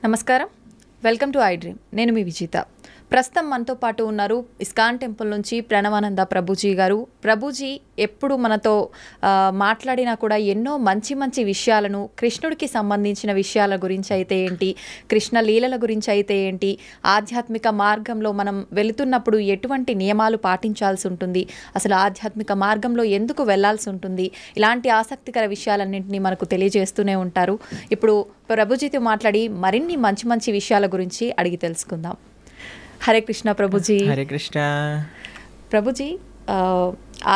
నమస్కారం, welcome to I dream. నేను మీ విజిత. ప్రస్తుతం మనతో పాటు ఉన్నారు ఇస్కాన్ టెంపుల్ నుంచి ప్రణవానంద ప్రభుజీ గారు. ప్రభుజీ ఎప్పుడు మనతో మాట్లాడినా కూడా ఎన్నో మంచి మంచి విషయాలను, కృష్ణుడికి సంబంధించిన విషయాల గురించి అయితే ఏంటి, కృష్ణ లీలల గురించి అయితే ఏంటి, ఆధ్యాత్మిక మార్గంలో మనం వెళుతున్నప్పుడు ఎటువంటి నియమాలు పాటించాల్సి ఉంటుంది, అసలు ఆధ్యాత్మిక మార్గంలో ఎందుకు వెళ్లాల్సి ఉంటుంది, ఇలాంటి ఆసక్తికర విషయాలన్నింటినీ మనకు తెలియజేస్తూనే ఉంటారు. ఇప్పుడు ప్రభుజీతో మాట్లాడి మరిన్ని మంచి మంచి విషయాల గురించి అడిగి తెలుసుకుందాం. హరే కృష్ణ ప్రభుజీ. హరే కృష్ణ ప్రభుజీ.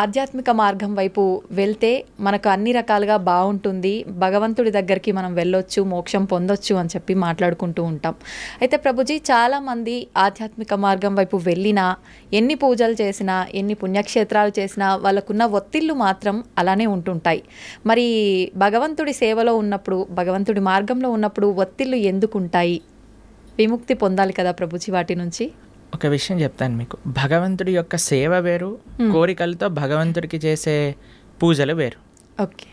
ఆధ్యాత్మిక మార్గం వైపు వెళ్తే మనకు అన్ని రకాలుగా బాగుంటుంది, భగవంతుడి దగ్గరికి మనం వెళ్ళొచ్చు, మోక్షం పొందొచ్చు అని చెప్పి మాట్లాడుకుంటూ ఉంటాం. అయితే ప్రభుజీ, చాలామంది ఆధ్యాత్మిక మార్గం వైపు వెళ్ళినా, ఎన్ని పూజలు చేసినా, ఎన్ని పుణ్యక్షేత్రాలు చేసినా వాళ్ళకున్న ఒత్తిళ్ళు మాత్రం అలానే ఉంటుంటాయి. మరి భగవంతుడి సేవలో ఉన్నప్పుడు, భగవంతుడి మార్గంలో ఉన్నప్పుడు ఒత్తిళ్ళు ఎందుకు ఉంటాయి? విముక్తి పొందాలి కదా ప్రభుజీ వాటి నుంచి. ఒక విషయం చెప్తాను మీకు. భగవంతుడి యొక్క సేవ వేరు, కోరికలతో భగవంతుడికి చేసే పూజలు వేరు. ఓకే.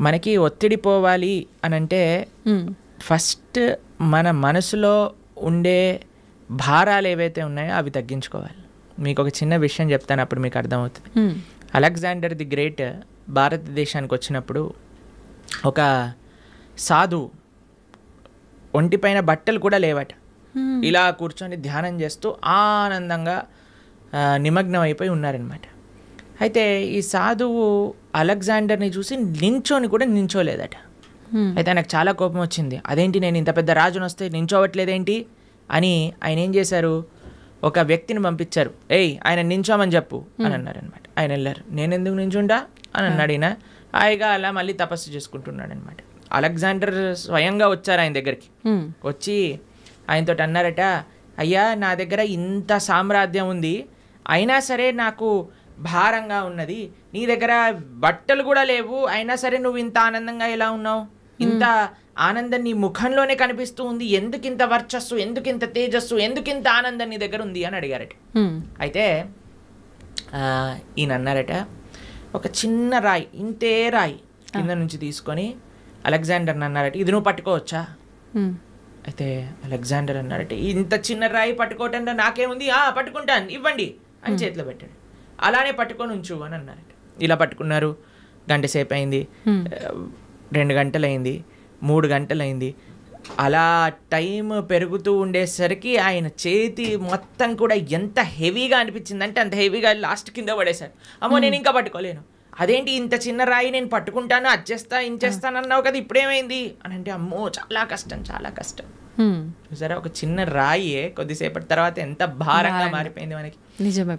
మనకి ఒత్తిడి పోవాలి అని అంటే ఫస్ట్ మన మనసులో ఉండే భారాలు ఏవైతే ఉన్నాయో అవి తగ్గించుకోవాలి. మీకు ఒక చిన్న విషయం చెప్తాను, అప్పుడు మీకు అర్థమవుతుంది. అలెగ్జాండర్ ది గ్రేట్ భారతదేశానికి వచ్చినప్పుడు ఒక సాధువు ఒంటిపైన బట్టలు కూడా లేవట, ఇలా కూర్చొని ధ్యానం చేస్తూ ఆనందంగా నిమగ్నం అయిపోయి ఉన్నారనమాట. అయితే ఈ సాధువు అలెగ్జాండర్ని చూసి నించోని కూడా నించోలేదట. అయితే ఆయనకు చాలా కోపం వచ్చింది. అదేంటి, నేను ఇంత పెద్ద రాజును వస్తే నించోవట్లేదేంటి అని ఆయన ఏం చేశారు, ఒక వ్యక్తిని పంపించారు. ఆయన నించోమని చెప్పు అని అన్నారనమాట. ఆయన వెళ్ళారు. నేను ఎందుకు నించుంటా అని అన్నాడు. ఈయన హాయిగా అలా మళ్ళీ తపస్సు చేసుకుంటున్నాడు అనమాట. అలెగ్జాండర్ స్వయంగా వచ్చారు ఆయన దగ్గరికి. వచ్చి ఆయనతో అన్నారట, అయ్యా నా దగ్గర ఇంత సామ్రాజ్యం ఉంది, అయినా సరే నాకు భారంగా ఉన్నది, నీ దగ్గర బట్టలు కూడా లేవు, అయినా సరే నువ్వు ఇంత ఆనందంగా ఎలా ఉన్నావు, ఇంత ఆనందం నీ ముఖంలోనే కనిపిస్తూ ఉంది, ఎందుకింత వర్చస్సు, ఎందుకింత తేజస్సు, ఎందుకింత ఆనందం నీ దగ్గర ఉంది అని అడిగారట. అయితే ఈయన అన్నారట, ఒక చిన్న రాయి, ఇంతే రాయి కింద నుంచి తీసుకొని అలెగ్జాండర్ అన్నారట, ఇది నువ్వు పట్టుకోవచ్చా? అయితే అలెగ్జాండర్ అన్నారట, ఇంత చిన్న రాయి పట్టుకోవటంలో నాకేముంది, పట్టుకుంటాను, ఇవ్వండి అని చేతిలో పెట్టాడు. అలానే పట్టుకొని ఉంచు అని అన్నారట. ఇలా పట్టుకున్నారు. గంట సేపు అయింది, 2 గంటలు అయింది, 3 గంటలు అయింది. అలా టైం పెరుగుతూ ఉండేసరికి ఆయన చేతి మొత్తం కూడా ఎంత హెవీగా అనిపించిందంటే అంత హెవీగా లాస్ట్ కింద పడేశారు. అమ్మో నేను ఇంకా పట్టుకోలేను, అదేంటి ఇంత చిన్న రాయి నేను పట్టుకుంటాను, అచ్చేస్తా ఇంచేస్తాను అన్నావు కదా, ఇప్పుడేమైంది అని అంటే, అమ్మో చాలా కష్టం, చాలా కష్టం. సరే, ఒక చిన్న రాయే కొద్దిసేపటి తర్వాత ఎంత భారంగా మారిపోయింది మనకి.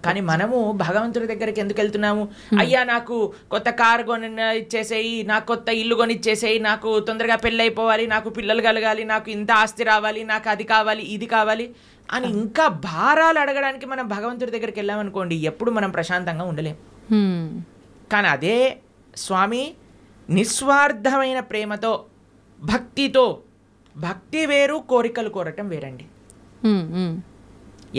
కానీ మనము భగవంతుడి దగ్గరికి ఎందుకు వెళ్తున్నాము? అయ్యా నాకు కొత్త కారు కొని ఇచ్చేసేయి, నాకు కొత్త ఇల్లు కొని ఇచ్చేసేయి, నాకు తొందరగా పెళ్ళి అయిపోవాలి, నాకు పిల్లలు కలగాలి, నాకు ఇంత ఆస్తి రావాలి, నాకు అది కావాలి, ఇది కావాలి అని ఇంకా భారాలు అడగడానికి మనం భగవంతుడి దగ్గరికి వెళ్ళామనుకోండి, ఎప్పుడు మనం ప్రశాంతంగా ఉండలేం. కానీ అదే స్వామి నిస్వార్థమైన ప్రేమతో, భక్తితో, భక్తి వేరు, కోరికలు కోరటం వేరండి.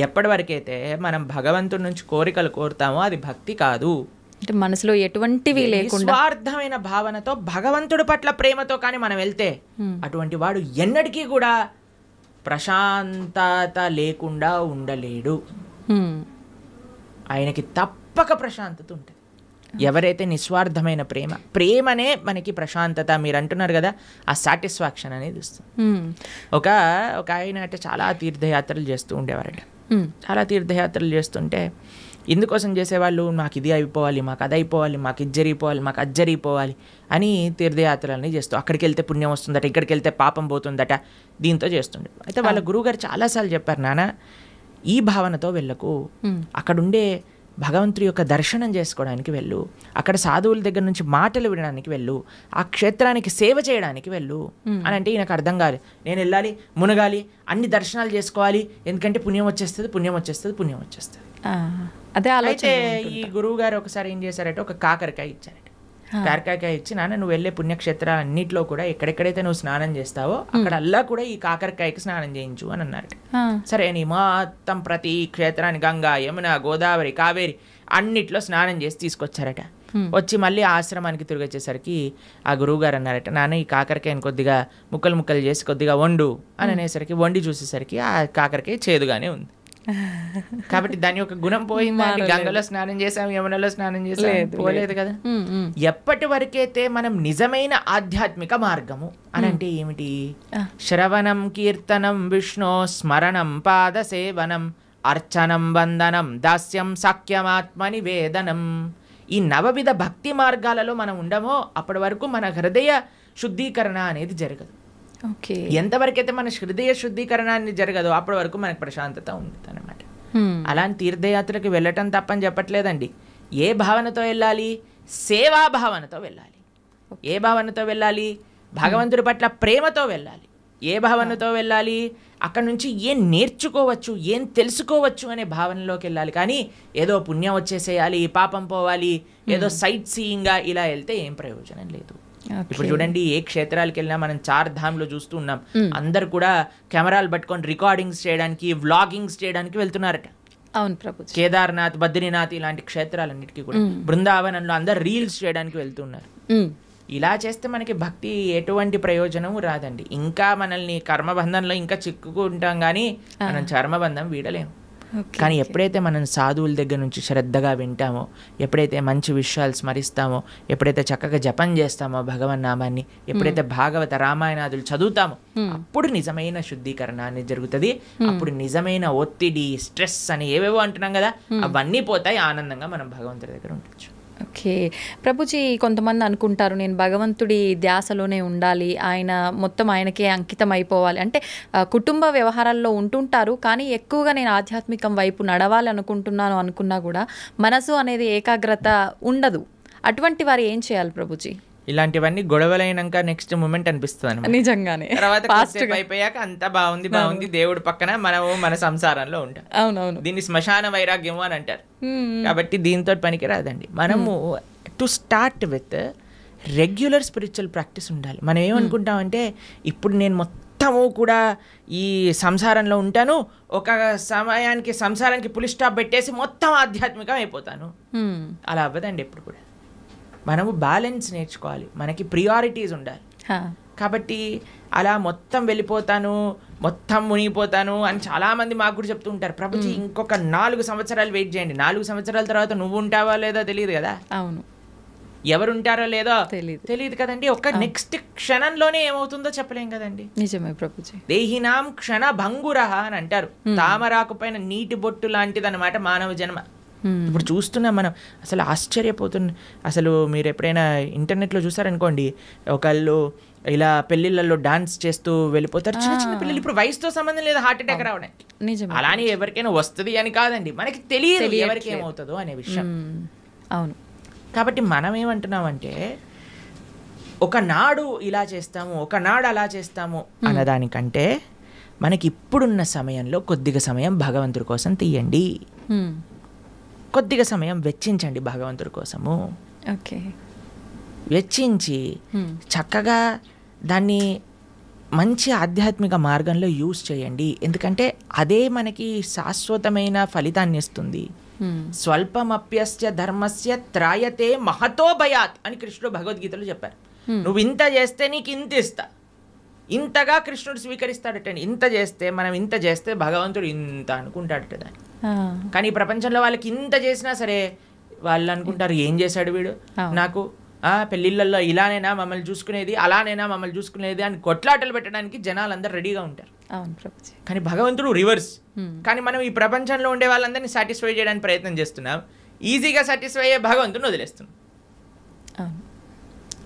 ఎప్పటి వరకైతే మనం భగవంతుడి నుంచి కోరికలు కోరుతామో అది భక్తి కాదు. అంటే మనసులో ఎటువంటివి లేకుండా నిస్వార్థమైన భావనతో, భగవంతుడి పట్ల ప్రేమతో కానీ మనం వెళ్తే అటువంటి వాడు ఎన్నటికీ కూడా ప్రశాంతత లేకుండా ఉండలేడు. ఆయనకి తప్పక ప్రశాంతత ఉంటుంది. ఎవరైతే నిస్వార్థమైన ప్రేమనే మనకి ప్రశాంతత, మీరు అంటున్నారు కదా, ఆ సాటిస్ఫాక్షన్ అనేది వస్తుంది. ఒక ఆయన అంటే చాలా తీర్థయాత్రలు చేస్తూ ఉండేవారట. చాలా తీర్థయాత్రలు చేస్తుంటే ఎందుకోసం చేసేవాళ్ళు, మాకు ఇది అయిపోవాలి, మాకు అది అయిపోవాలి, మాకు ఇది జరిగిపోవాలి, మాకు అది జరిగిపోవాలి అని తీర్థయాత్రలని చేస్తూ, అక్కడికి వెళ్తే పుణ్యం వస్తుందట, ఇక్కడికి వెళ్తే పాపం పోతుందట, దీంతో చేస్తుండే. అయితే వాళ్ళ గురువుగారు చాలాసార్లు చెప్పారు, నాన్న ఈ భావనతో వెళ్ళకు, అక్కడుండే భగవంతుడి యొక్క దర్శనం చేసుకోవడానికి వెళ్ళు, అక్కడ సాధువుల దగ్గర నుంచి మాటలు వినడానికి వెళ్ళు, ఆ క్షేత్రానికి సేవ చేయడానికి వెళ్ళు అని అంటే ఈయనకు అర్థం కాదు. నేను వెళ్ళాలి, మునగాలి, అన్ని దర్శనాలు చేసుకోవాలి, ఎందుకంటే పుణ్యం వచ్చేస్తుంది, పుణ్యం వచ్చేస్తుంది, పుణ్యం వచ్చేస్తుంది. అయితే ఈ గురువు గారు ఒకసారి ఏం చేశారంటే, ఒక కాకరకాయ ఇచ్చారట. కాకరకాయ ఇచ్చి, నాన్న నువ్వు వెళ్ళే పుణ్యక్షేత్రాలన్నింటిలో కూడా ఎక్కడెక్కడైతే నువ్వు స్నానం చేస్తావో అక్కడ అల్లా కూడా ఈ కాకరకాయకి స్నానం చేయించు అని అన్నారట. సరే అని మొత్తం ప్రతి క్షేత్రాన్ని గంగా, యమున, గోదావరి, కావేరి అన్నిట్లో స్నానం చేసి తీసుకొచ్చారట. వచ్చి మళ్ళీ ఆశ్రమానికి తిరిగి వచ్చేసరికి ఆ గురువుగారు అన్నారట, నాన్న ఈ కాకరకాయని కొద్దిగా ముక్కలు ముక్కలు చేసి కొద్దిగా వండు అని అనేసరికి వండి చూసేసరికి ఆ కాకరకాయ చేదుగానే ఉంది. కాబట్టి దాని యొక్క గుణం పోయిందండి. గంగలో స్నానం చేసాం, యమునలో స్నానం చేసాం, పోలేదు కదా. ఎప్పటి వరకైతే మనం నిజమైన ఆధ్యాత్మిక మార్గము అని అంటే ఏమిటి? శ్రవణం కీర్తనం విష్ణు స్మరణం పాద సేవనం అర్చనం వందనం దాస్యం సాఖ్యమాత్మ నివేదనం. ఈ నవవిధ భక్తి మార్గాలలో మనం ఉండమో అప్పటి వరకు మన హృదయ శుద్ధీకరణ అనేది జరగదు. ఎంతవరకైతే మన హృదయ శుద్ధీకరణ అనేది జరగదో అప్పటి వరకు మనకు ప్రశాంతత ఉంటుంది అనమాట. అలాంటి తీర్థయాత్రకి వెళ్ళటం తప్పని చెప్పట్లేదండి. ఏ భావనతో వెళ్ళాలి? సేవా భావనతో వెళ్ళాలి. ఏ భావనతో వెళ్ళాలి? భగవంతుడి పట్ల ప్రేమతో వెళ్ళాలి. ఏ భావనతో వెళ్ళాలి? అక్కడ నుంచి ఏం నేర్చుకోవచ్చు, ఏం తెలుసుకోవచ్చు అనే భావనలోకి వెళ్ళాలి. కానీ ఏదో పుణ్యం వచ్చేసేయాలి, పాపం పోవాలి, ఏదో సైట్ సీయింగ్గా ఇలా వెళ్తే ఏం ప్రయోజనం లేదు. ఇప్పుడు చూడండి, ఏ క్షేత్రాలకు వెళ్ళినా మనం 4 ధామ్లో చూస్తూ ఉన్నాం. అందరు కూడా కెమెరాలు పట్టుకొని రికార్డింగ్స్ చేయడానికి, వ్లాగింగ్స్ చేయడానికి వెళ్తున్నారట. అవును ప్రభు. కేదార్నాథ్, బద్రీనాథ్ ఇలాంటి క్షేత్రాలన్నిటికీ కూడా బృందావనంలో అందరు రీల్స్ చేయడానికి వెళ్తున్నారు. ఇలా చేస్తే మనకి భక్తి ఎటువంటి ప్రయోజనం రాదండి. ఇంకా మనల్ని కర్మబంధంలో ఇంకా చిక్కుకుంటాం, కానీ మనం చర్మబంధం వీడలేము. కానీ ఎప్పుడైతే మనం సాధువుల దగ్గర నుంచి శ్రద్ధగా వింటామో, ఎప్పుడైతే మంచి విషయాలు స్మరిస్తామో, ఎప్పుడైతే చక్కగా జపం చేస్తామో భగవన్నామాన్ని, ఎప్పుడైతే భాగవత రామాయణాదులు చదువుతామో అప్పుడు నిజమైన శుద్ధీకరణ అనేది జరుగుతుంది. అప్పుడు నిజమైన ఒత్తిడి, స్ట్రెస్ అని ఏవేవో అంటున్నాం కదా, అవన్నీ పోతాయి. ఆనందంగా మనం భగవంతుడి దగ్గర ఉండొచ్చు. ఓకే ప్రభుజీ, కొంతమంది అనుకుంటారు నేను భగవంతుడి ధ్యాసలోనే ఉండాలి, ఆయన మొత్తం ఆయనకే అంకితం అయిపోవాలి అంటే కుటుంబ వ్యవహారాల్లో ఉంటుంటారు. కానీ ఎక్కువగా నేను ఆధ్యాత్మికం వైపు నడవాలి అనుకుంటున్నాను అనుకున్నా కూడా మనసు అనేది ఏకాగ్రత ఉండదు. అటువంటి వారు ఏం చేయాలి ప్రభుజీ? ఇలాంటివన్నీ గొడవలైనాక నెక్స్ట్ మూమెంట్ అనిపిస్తుంది నిజంగానే. తర్వాత అయిపోయాక అంతా బాగుంది దేవుడి పక్కన మనము మన సంసారంలో ఉంటాం. అవునవును, దీన్ని శ్మశాన వైరాగ్యము అని అంటారు. కాబట్టి దీంతో పనికి రాదండి. మనము to start with regular spiritual practice ఉండాలి. మనం ఏమనుకుంటామంటే ఇప్పుడు నేను మొత్తము కూడా ఈ సంసారంలో ఉంటాను, ఒక సమయానికి సంసారానికి పులి స్టాప్ పెట్టేసి మొత్తం ఆధ్యాత్మికం అయిపోతాను. అలా అవ్వదండి ఎప్పుడు కూడా. మనము బ్యాలెన్స్ నేర్చుకోవాలి, మనకి ప్రియారిటీస్ ఉండాలి. కాబట్టి అలా మొత్తం వెళ్ళిపోతాను, మొత్తం మునిగిపోతాను అని చాలామంది మాకు కూడా చెప్తూ ఉంటారు. ప్రభుజీ ఇంకొక 4 సంవత్సరాలు వెయిట్ చేయండి, 4 సంవత్సరాల తర్వాత నువ్వు ఉంటావా లేదో తెలియదు కదా. అవును, ఎవరు ఉంటారో లేదో తెలియదు కదండి. ఒక నెక్స్ట్ క్షణంలోనే ఏమవుతుందో చెప్పలేం కదండి. నిజమే ప్రభుజీ. దేహినాం క్షణ భంగురహ అని అంటారు. తామరాకు పైన నీటి బొట్టు లాంటిది అనమాట మానవ జన్మ. ఇప్పుడు చూస్తున్నాం మనం, అసలు ఆశ్చర్యపోతున్నాం. అసలు మీరు ఎప్పుడైనా ఇంటర్నెట్లో చూసారనుకోండి, ఒకళ్ళు ఇలా పెళ్ళిళ్ళల్లో డాన్స్ చేస్తూ వెళ్ళిపోతారు. చిన్న చిన్న పిల్లలు, ఇప్పుడు వయసుతో సంబంధం లేదు హార్ట్ అటాక్ రావడానికి. అలానే ఎవరికైనా వస్తుంది అని కాదండి, మనకి తెలియదు ఎవరికి ఏమవుతుందో అనే విషయం. అవును. కాబట్టి మనం ఏమంటున్నామంటే ఒకనాడు ఇలా చేస్తాము, ఒకనాడు అలా చేస్తాము అన్నదానికంటే మనకి ఇప్పుడున్న సమయంలో కొద్దిగా సమయం భగవంతుడి కోసం తీయండి, కొద్దిగా సమయం వెచ్చించండి భగవంతుడి కోసము. ఓకే, వెచ్చించి చక్కగా దాన్ని మంచి ఆధ్యాత్మిక మార్గంలో యూజ్ చేయండి. ఎందుకంటే అదే మనకి శాశ్వతమైన ఫలితాన్ని ఇస్తుంది. స్వల్పమప్యస్య ధర్మస్య త్రాయతే మహతో భయాత్ అని కృష్ణుడు భగవద్గీతలో చెప్పారు. నువ్వు ఇంత చేస్తే నీకు ఇంత ఇస్తా, ఇంతగా కృష్ణుడు స్వీకరిస్తాడటండి. ఇంత చేస్తే మనం ఇంత చేస్తే భగవంతుడు ఇంత అనుకుంటాడట దాన్ని. కానీ ఈ ప్రపంచంలో వాళ్ళకి ఇంత చేసినా సరే వాళ్ళు అనుకుంటారు ఏం చేశాడు వీడు నాకు, పెళ్ళిళ్ళల్లో ఇలానైనా మమ్మల్ని చూసుకునేది, అలానైనా మమ్మల్ని చూసుకునేది అని కొట్లాటలు పెట్టడానికి జనాలందరూ రెడీగా ఉంటారు. కానీ భగవంతుడు రివర్స్. కానీ మనం ఈ ప్రపంచంలో ఉండే వాళ్ళందరినీ సాటిస్ఫై చేయడానికి ప్రయత్నం చేస్తున్నాం, ఈజీగా సాటిస్ఫై అయ్యే భగవంతుని వదిలేస్తున్నాం.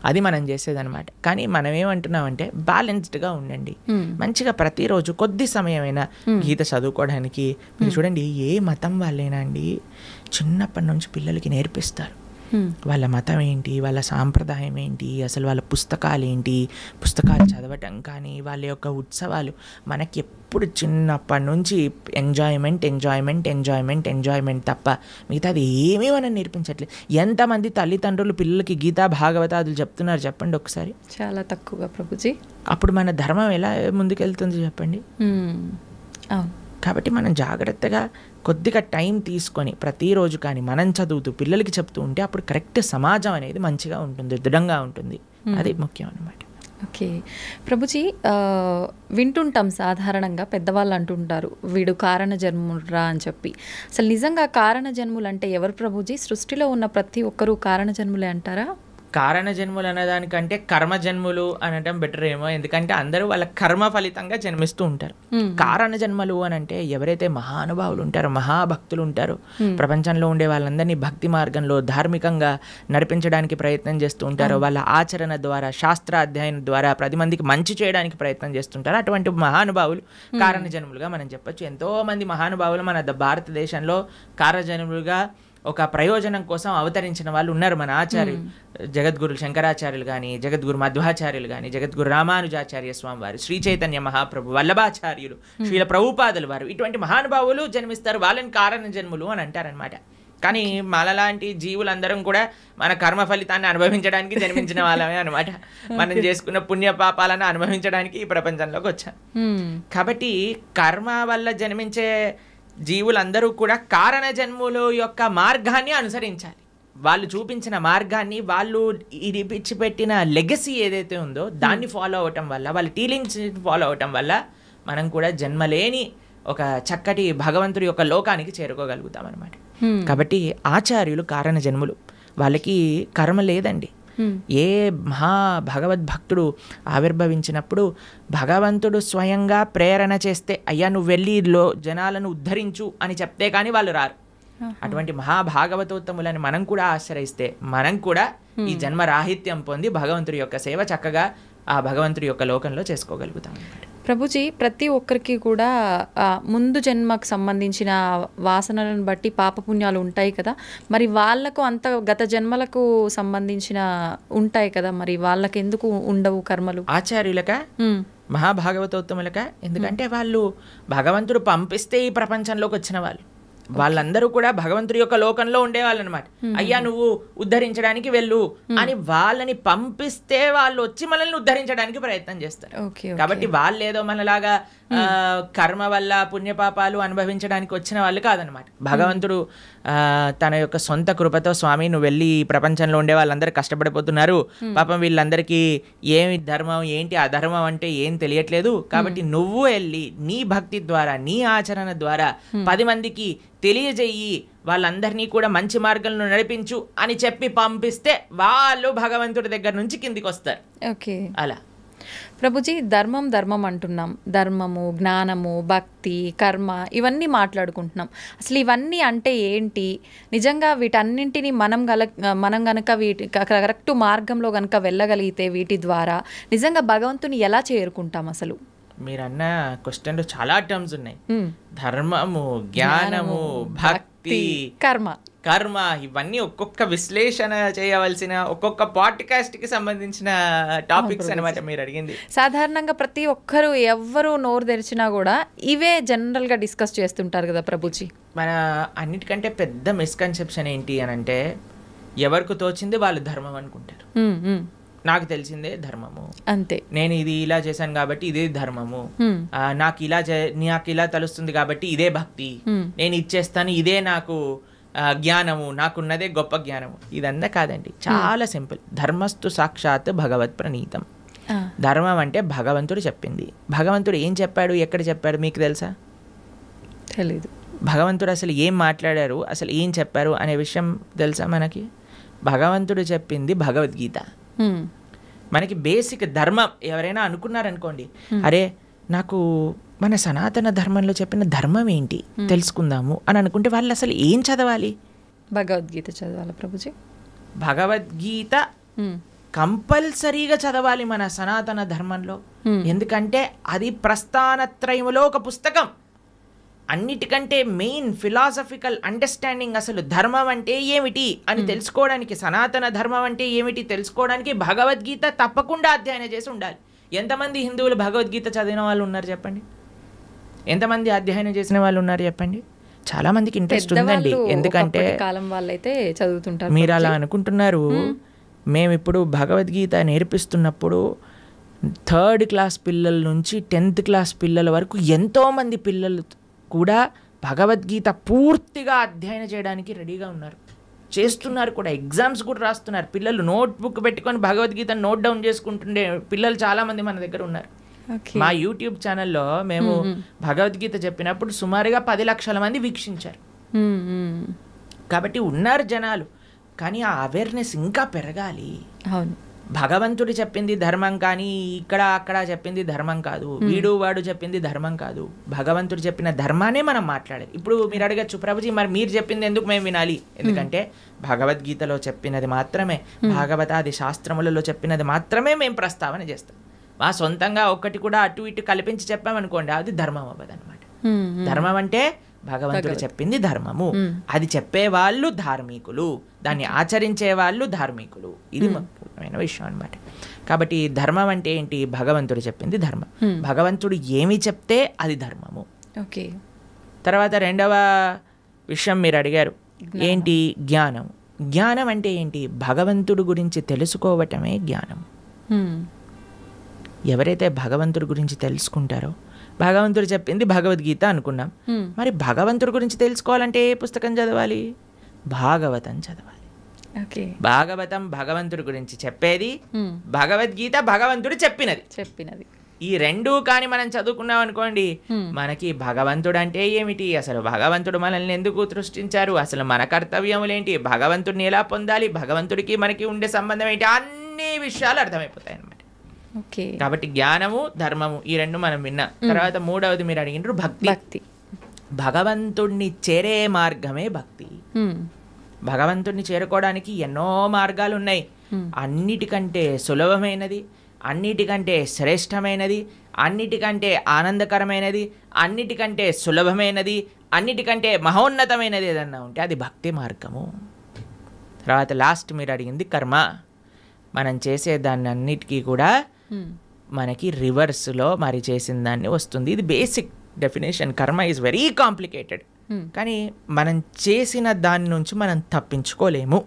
అది మనం చేసేదన్నమాట. కానీ మనం ఏమంటున్నామంటే బ్యాలెన్స్డ్గా ఉండండి, మంచిగా ప్రతిరోజు కొద్ది సమయమైనా గీత చదువుకోవడానికి. మీరు చూడండి, ఏ మతం వాళ్ళైనా అండి చిన్నప్పటి నుంచి పిల్లలకి నేర్పిస్తారు వాళ్ళ మతం ఏంటి, వాళ్ళ సాంప్రదాయం ఏంటి, అసలు వాళ్ళ పుస్తకాలు ఏంటి, పుస్తకాలు చదవటం కానీ వాళ్ళ యొక్క ఉత్సవాలు. మనకి ఎప్పుడు చిన్నప్పటి నుంచి ఎంజాయ్మెంట్ ఎంజాయ్మెంట్ ఎంజాయ్మెంట్ ఎంజాయ్మెంట్ తప్ప మిగతాది ఏమీ మనం నేర్పించట్లేదు. ఎంతమంది తల్లిదండ్రులు పిల్లలకి గీతా భాగవతాదులు చెప్తున్నారు చెప్పండి ఒకసారి? చాలా తక్కువగా ప్రభుజీ. అప్పుడు మన ధర్మం ఎలా ముందుకెళ్తుంది చెప్పండి? కాబట్టి మనం జాగ్రత్తగా కొద్దిగా టైం తీసుకొని ప్రతిరోజు కానీ మనం చదువుతూ పిల్లలకి చెప్తూ ఉంటే అప్పుడు కరెక్ట్ సమాజం అనేది మంచిగా ఉంటుంది, దృఢంగా ఉంటుంది. అది ముఖ్యం అన్నమాట. ఓకే ప్రభుజీ, వింటుంటాం సాధారణంగా పెద్దవాళ్ళు అంటుంటారు వీడు కారణ జన్మురా అని చెప్పి. అసలు నిజంగా కారణ జన్ములు అంటే ఎవరు ప్రభుజీ? సృష్టిలో ఉన్న ప్రతి ఒక్కరూ కారణ జన్ములే అంటారా? కారణ జన్ములు అనేదానికంటే కర్మ జన్ములు అనటం బెటర్ ఏమో, ఎందుకంటే అందరూ వాళ్ళ కర్మ ఫలితంగా జన్మిస్తూ ఉంటారు. కారణ జన్మలు అని అంటే ఎవరైతే మహానుభావులు ఉంటారో, మహాభక్తులు ఉంటారో, ప్రపంచంలో ఉండే వాళ్ళందరినీ భక్తి మార్గంలో ధార్మికంగా నడిపించడానికి ప్రయత్నం చేస్తూ ఉంటారో, వాళ్ళ ఆచరణ ద్వారా శాస్త్ర అధ్యయనం ద్వారా 10 మందికి మంచి చేయడానికి ప్రయత్నం చేస్తుంటారు. అటువంటి మహానుభావులు కారణ జన్ములుగా మనం చెప్పొచ్చు. ఎంతో మంది మహానుభావులు మన భారతదేశంలో కారణ జన్ములుగా ఒక ప్రయోజనం కోసం అవతరించిన వాళ్ళు ఉన్నారు. మన ఆచార్యులు జగద్గురు శంకరాచార్యులు కానీ, జగద్గురు మధ్వాచార్యులు కానీ, జగద్గురు రామానుజాచార్య స్వామి వారు, శ్రీ చైతన్య మహాప్రభు, వల్లభాచార్యులు, శ్రీల ప్రభుపాదులు వారు, ఇటువంటి మహానుభావులు జన్మిస్తారు. వాళ్ళని కారణ జన్ములు అని అంటారనమాట. కానీ మనలాంటి జీవులందరం కూడా మన కర్మ ఫలితాన్ని అనుభవించడానికి జన్మించిన వాళ్ళమే అనమాట. మనం చేసుకున్న పుణ్య పాపాలను అనుభవించడానికి ఈ ప్రపంచంలోకి వచ్చాం. కాబట్టి కర్మ వల్ల జన్మించే జీవులందరూ కూడా కారణ జన్ముల యొక్క మార్గాన్ని అనుసరించాలి. వాళ్ళు చూపించిన మార్గాన్ని, వాళ్ళు ఇడిపిచ్చిపెట్టిన లెగసీ ఏదైతే ఉందో దాన్ని ఫాలో అవటం వల్ల, వాళ్ళ టీలింగ్స్ ఫాలో అవటం వల్ల మనం కూడా జన్మలేని ఒక చక్కటి భగవంతుడి యొక్క లోకానికి చేరుకోగలుగుతాం అనమాట. కాబట్టి ఆచార్యులు కారణ జన్ములు, వాళ్ళకి కర్మ లేదండి. ఏ మహా భగవద్భక్తుడు ఆవిర్భవించినప్పుడు భగవంతుడు స్వయంగా ప్రేరణ చేస్తే, అయ్యా నువ్వు వెళ్ళి జనాలను ఉద్ధరించు అని చెప్తే కానీ వాళ్ళు రారు. అటువంటి మహాభాగవతోత్తములని మనం కూడా ఆశ్రయిస్తే మనం కూడా ఈ జన్మ రాహిత్యం పొంది భగవంతుడి యొక్క సేవ చక్కగా ఆ భగవంతుడి యొక్క లోకంలో చేసుకోగలుగుతాం. ప్రభుజీ, ప్రతి ఒక్కరికి కూడా ముందు జన్మకు సంబంధించిన వాసనలను బట్టి పాపపుణ్యాలు ఉంటాయి కదా, మరి వాళ్ళకు అంత గత జన్మలకు సంబంధించిన ఉంటాయి కదా, మరి వాళ్ళకి ఎందుకు ఉండవు కర్మలు? ఆచార్యులక మహాభాగవతోత్తములక, ఎందుకంటే వాళ్ళు భగవంతుడు పంపిస్తే ఈ ప్రపంచంలోకి వచ్చిన వాళ్ళు. వాళ్ళందరూ కూడా భగవంతుడి యొక్క లోకంలో ఉండేవాళ్ళు అనమాట. అయ్యా నువ్వు ఉద్ధరించడానికి వెళ్ళు అని వాళ్ళని పంపిస్తే వాళ్ళు వచ్చి మనల్ని ఉద్ధరించడానికి ప్రయత్నం చేస్తారు. కాబట్టి వాళ్ళు ఏదో మనలాగా కర్మ వల్ల పుణ్యపాపాలు అనుభవించడానికి వచ్చిన వాళ్ళు కాదనమాట. భగవంతుడు తన యొక్క సొంత కృపతో, స్వామి నువ్వు వెళ్ళి ఈ ప్రపంచంలో ఉండే వాళ్ళందరూ కష్టపడిపోతున్నారు, పాపం వీళ్ళందరికీ ఏమి ధర్మం ఏంటి అధర్మం అంటే ఏం తెలియట్లేదు, కాబట్టి నువ్వు వెళ్ళి నీ భక్తి ద్వారా, నీ ఆచరణ ద్వారా 10 మందికి తెలియజేయి, వాళ్ళందరినీ కూడా మంచి మార్గంలో నడిపించు అని చెప్పి పంపిస్తే వాళ్ళు భగవంతుడి దగ్గర నుంచి కిందికి వస్తారు. ఓకే, అలా ప్రభుజీ, ధర్మం అంటున్నాం. ధర్మము, జ్ఞానము, భక్తి, కర్మ ఇవన్నీ మాట్లాడుకుంటున్నాం. అసలు ఇవన్నీ అంటే ఏంటి? నిజంగా వీటన్నింటినీ మనం గనక వీటి కరెక్ట్ మార్గంలో గనక వెళ్ళగలిగితే వీటి ద్వారా నిజంగా భగవంతుని ఎలా చేరుకుంటాం? అసలు మీరన్న క్వశ్చన్లో చాలా టర్మ్స్ ఉన్నాయి. ధర్మము, జ్ఞానము, భక్తి, కర్మ ఇవన్నీ ఒక్కొక్క విశ్లేషణ చేయవలసిన, ఒక్కొక్క పాడ్కాస్ట్ కి సంబంధించిన టాపిక్స్ అనమాట మీరు అడిగింది. సాధారణంగా ప్రతి ఒక్కరు ఎవరు నోరు తెరిచినా కూడా ఇవే జనరల్ గా డిస్కస్ చేస్తుంటారు కదా ప్రభుజీ. మన అన్నిటికంటే పెద్ద మిస్కన్సెప్షన్ ఏంటి అని అంటే, ఎవరికి తోచింది వాళ్ళు ధర్మం అనుకుంటారు. నాకు తెలిసిందే ధర్మము, అంతే, నేను ఇది ఇలా చేశాను కాబట్టి ఇదే ధర్మము, నాకు ఇలా తెలుస్తుంది కాబట్టి ఇదే భక్తి, నేను ఇచ్చేస్తాను ఇదే నాకు జ్ఞానము, నాకున్నదే గొప్ప జ్ఞానము. ఇదంతా కాదండి, చాలా సింపుల్. ధర్మస్తు సాక్షాత్ భగవత్ ప్రణీతం. ధర్మం అంటే భగవంతుడు చెప్పింది. భగవంతుడు ఏం చెప్పాడు, ఎక్కడ చెప్పాడు మీకు తెలుసా? తెలీదు. భగవంతుడు అసలు ఏం మాట్లాడారు, అసలు ఏం చెప్పారు అనే విషయం తెలుసా మనకి? భగవంతుడు చెప్పింది భగవద్గీత. మనకి బేసిక్ ధర్మం. ఎవరైనా అనుకున్నారనుకోండి, అరే నాకు మన సనాతన ధర్మంలో చెప్పిన ధర్మం ఏంటి తెలుసుకుందాము అని అనుకుంటే వాళ్ళు అసలు ఏం చదవాలి? భగవద్గీత చదవాలి ప్రభుజీ. భగవద్గీత కంపల్సరీగా చదవాలి మన సనాతన ధర్మంలో. ఎందుకంటే అది ప్రస్థానత్రయములో ఒక పుస్తకం. అన్నిటికంటే మెయిన్ ఫిలాసఫికల్ అండర్స్టాండింగ్, అసలు ధర్మం అంటే ఏమిటి అని తెలుసుకోవడానికి, సనాతన ధర్మం అంటే ఏమిటి తెలుసుకోవడానికి భగవద్గీత తప్పకుండా అధ్యయనం చేసి ఉండాలి. ఎంతమంది హిందువులు భగవద్గీత చదివిన వాళ్ళు ఉన్నారు చెప్పండి? ఎంతమంది అధ్యయనం చేసిన వాళ్ళు ఉన్నారు చెప్పండి? చాలా మందికి ఇంట్రెస్ట్ ఉందండి. ఎందుకంటే కాలం వాళ్ళైతే చదువుతుంటారు. మీరు అలా అనుకుంటున్నారు. మేము ఇప్పుడు భగవద్గీత నేర్పిస్తున్నప్పుడు 3rd క్లాస్ పిల్లల నుంచి 10th క్లాస్ పిల్లల వరకు ఎంతోమంది పిల్లలు కూడా భగవద్గీత పూర్తిగా అధ్యయనం చేయడానికి రెడీగా ఉన్నారు, చేస్తున్నారు కూడా. ఎగ్జామ్స్ కూడా రాస్తున్నారు. పిల్లలు నోట్బుక్ పెట్టుకొని భగవద్గీతను నోట్ డౌన్ చేసుకుంటుండే పిల్లలు చాలామంది మన దగ్గర ఉన్నారు. మా యూట్యూబ్ ఛానల్లో మేము భగవద్గీత చెప్పినప్పుడు సుమారుగా 10 లక్షల మంది వీక్షించారు. కాబట్టి ఉన్నారు జనాలు, కానీ ఆ అవేర్నెస్ ఇంకా పెరగాలి. అవును, భగవంతుడు చెప్పింది ధర్మం కానీ ఇక్కడ అక్కడ చెప్పింది ధర్మం కాదు, వీడు వాడు చెప్పింది ధర్మం కాదు. భగవంతుడు చెప్పిన ధర్మానే మనం మాట్లాడాలి. ఇప్పుడు మీరు అడగచ్చు, ప్రభుజీ మరి మీరు చెప్పింది ఎందుకు మేము వినాలి? ఎందుకంటే భగవద్గీతలో చెప్పినది మాత్రమే, భాగవతాది శాస్త్రములలో చెప్పినది మాత్రమే మేము ప్రస్తావన చేస్తాం. మా సొంతంగా ఒక్కటి కూడా అటు ఇటు కల్పించి చెప్పామనుకోండి, అది ధర్మం అవ్వదు అనమాట. ధర్మం అంటే భగవంతుడు చెప్పింది ధర్మము, అది చెప్పేవాళ్ళు ధార్మికులు, దాన్ని ఆచరించే వాళ్ళు ధార్మికులు. ఇది ముఖ్యమైన విషయం అనమాట. కాబట్టి ధర్మం అంటే ఏంటి? భగవంతుడు చెప్పింది ధర్మం. భగవంతుడు ఏమి చెప్తే అది ధర్మము. ఓకే. తర్వాత రెండవ విషయం మీరు అడిగారు, ఏంటి? జ్ఞానం. జ్ఞానం అంటే ఏంటి? భగవంతుడు గురించి తెలుసుకోవటమే జ్ఞానం. ఎవరైతే భగవంతుడి గురించి తెలుసుకుంటారో, భగవంతుడు చెప్పింది భగవద్గీత అనుకున్నాం, మరి భగవంతుడి గురించి తెలుసుకోవాలంటే ఏ పుస్తకం చదవాలి? భాగవతం చదవాలి. భాగవతం భగవంతుడి గురించి చెప్పేది, భగవద్గీత భగవంతుడు చెప్పినది. ఈ రెండూ కానీ మనం చదువుకున్నాం అనుకోండి, మనకి భగవంతుడు అంటే ఏమిటి, అసలు భగవంతుడు మనల్ని ఎందుకు సృష్టించారు, అసలు మన కర్తవ్యములేంటి, భగవంతుడిని ఎలా పొందాలి, భగవంతుడికి మనకి ఉండే సంబంధం ఏంటి, అన్ని విషయాలు అర్థమైపోతాయి అన్నమాట. కాబట్టి జ్ఞానము ధర్మము ఈ రెండు మనం విన్నాం. తర్వాత మూడవది మీరు అడిగినారు భక్తి. భగవంతుడిని చేరే మార్గమే భక్తి. భగవంతుడిని చేరుకోవడానికి ఎన్నో మార్గాలు ఉన్నాయి. అన్నిటికంటే సులభమైనది, అన్నిటికంటే శ్రేష్టమైనది, అన్నిటికంటే ఆనందకరమైనది, అన్నిటికంటే సులభమైనది, అన్నిటికంటే మహోన్నతమైనది ఏదన్నా ఉంటే అది భక్తి మార్గము. తర్వాత లాస్ట్ మీరు అడిగింది కర్మ. మనం చేసే దాన్ని అన్నిటికీ కూడా మనకి రివర్స్లో మరి చేసిన దాన్ని వస్తుంది. ఇది బేసిక్ డెఫినేషన్. కర్మ ఈజ్ వెరీ కాంప్లికేటెడ్, కానీ మనం చేసిన దాని నుంచి మనం తప్పించుకోలేము.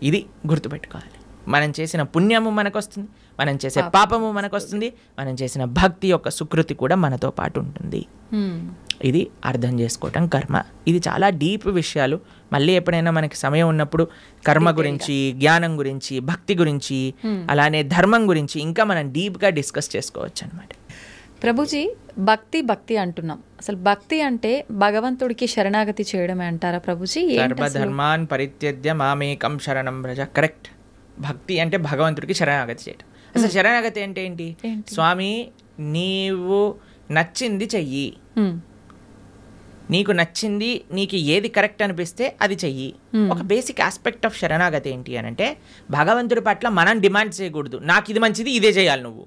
ఇది గుర్తుపెట్టుకోవాలి. మనం చేసిన పుణ్యము మనకు వస్తుంది, మనం చేసే పాపము మనకు వస్తుంది, మనం చేసిన భక్తి యొక్క సుకృతి కూడా మనతో పాటు ఉంటుంది. ఇది అర్థం చేసుకోవటం కర్మ. ఇది చాలా డీప్ విషయాలు. మళ్ళీ ఎప్పుడైనా మనకి సమయం ఉన్నప్పుడు కర్మ గురించి, జ్ఞానం గురించి, భక్తి గురించి, అలానే ధర్మం గురించి ఇంకా మనం డీప్గా డిస్కస్ చేసుకోవచ్చు అనమాట. ప్రభుజీ, భక్తి అంటున్నాం. అసలు భక్తి అంటే భగవంతుడికి శరణాగతి చేయడమే అంటారా ప్రభుజీ? సర్వధర్మాన్ పరిత్యజ్య మామేకం శరణం వ్రజ. కరెక్ట్. భక్తి అంటే భగవంతుడికి శరణాగతి చేయడం. అసలు శరణాగతి అంటే ఏంటి? స్వామి నీవు నచ్చింది చెయ్యి, నీకు నచ్చింది, నీకు ఏది కరెక్ట్ అనిపిస్తే అది చెయ్యి. ఒక బేసిక్ ఆస్పెక్ట్ ఆఫ్ శరణాగతి ఏంటి అని అంటే, భగవంతుడి పట్ల మనం డిమాండ్ చేయకూడదు, నాకు ఇది మంచిది ఇదే చేయాలి నువ్వు.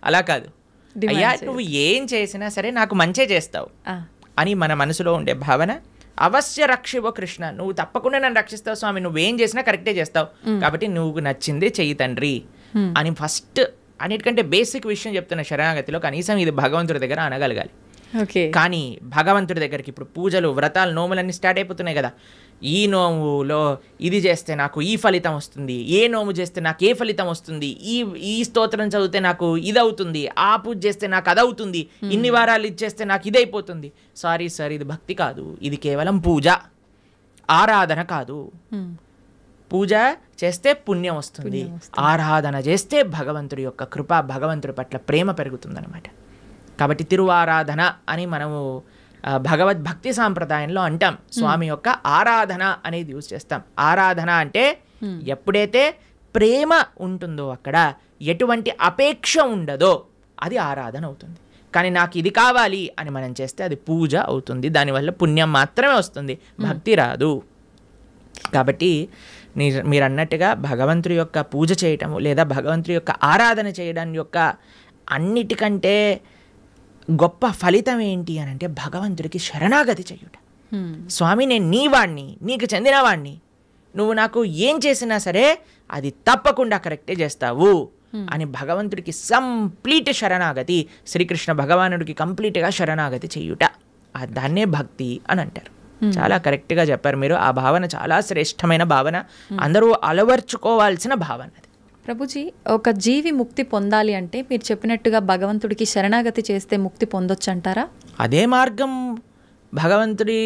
అలా కాదు, అయ్యా నువ్వు ఏం చేసినా సరే నాకు మంచే చేస్తావు అని మన మనసులో ఉండే భావన. అవశ్య రక్షివో కృష్ణ, నువ్వు తప్పకుండా నన్ను రక్షిస్తావు స్వామి, నువ్వేం చేసినా కరెక్టే చేస్తావు, కాబట్టి నువ్వు నచ్చిందే చెయ్యి తండ్రి అని ఫస్ట్ అన్నిటికంటే బేసిక్ విషయం చెప్తున్న శరణాగతిలో. కనీసం ఇది భగవంతుడి దగ్గర అనగలగాలి. కానీ భగవంతుడి దగ్గరికి ఇప్పుడు పూజలు, వ్రతాలు, నోములన్నీ స్టార్ట్ అయిపోతున్నాయి కదా. ఈ నోములో ఇది చేస్తే నాకు ఈ ఫలితం వస్తుంది, ఏ నోము చేస్తే నాకు ఏ ఫలితం వస్తుంది, ఈ స్తోత్రం చదివితే నాకు ఇది అవుతుంది, ఆ పూజ చేస్తే నాకు అది అవుతుంది, ఇన్ని వారాలు ఇది చేస్తే నాకు ఇది అయిపోతుంది. సారీ సార్, ఇది భక్తి కాదు, ఇది కేవలం పూజ, ఆరాధన కాదు. పూజ చేస్తే పుణ్యం వస్తుంది, ఆరాధన చేస్తే భగవంతుడి యొక్క కృప, భగవంతుడి పట్ల ప్రేమ పెరుగుతుందన్నమాట. కాబట్టి తిరువారాధన అని మనము భగవద్భక్తి సాంప్రదాయంలో అంటాం. స్వామి యొక్క ఆరాధన అనేది యూజ్ చేస్తాం. ఆరాధన అంటే ఎప్పుడైతే ప్రేమ ఉంటుందో, అక్కడ ఎటువంటి అపేక్ష ఉండదో అది ఆరాధన అవుతుంది. కానీ నాకు ఇది కావాలి అని మనం చేస్తే అది పూజ అవుతుంది. దానివల్ల పుణ్యం మాత్రమే వస్తుంది, భక్తి రాదు. కాబట్టి మీరు అన్నట్టుగా భగవంతుడి యొక్క పూజ చేయటము లేదా భగవంతుడి యొక్క ఆరాధన చేయడం యొక్క అన్నిటికంటే గొప్ప ఫలితం ఏంటి అని అంటే భగవంతుడికి శరణాగతి చేయుట. స్వామి నేను నీ వాణ్ణి, నీకు చెందిన వాణ్ణి, నువ్వు నాకు ఏం చేసినా సరే అది తప్పకుండా కరెక్టే చేస్తావు అని భగవంతుడికి కంప్లీట్ శరణాగతి, శ్రీకృష్ణ భగవానుడికి కంప్లీట్గా శరణాగతి చేయుట, దాన్నే భక్తి అని అంటారు. చాలా కరెక్ట్గా చెప్పారు మీరు. ఆ భావన చాలా శ్రేష్టమైన భావన, అందరూ అలవర్చుకోవాల్సిన భావన అది. ప్రభుజీ, ఒక జీవి ముక్తి పొందాలి అంటే మీరు చెప్పినట్టుగా భగవంతుడికి శరణాగతి చేస్తే ముక్తి పొందొచ్చు అంటారా? అదే మార్గం. భగవంతుడి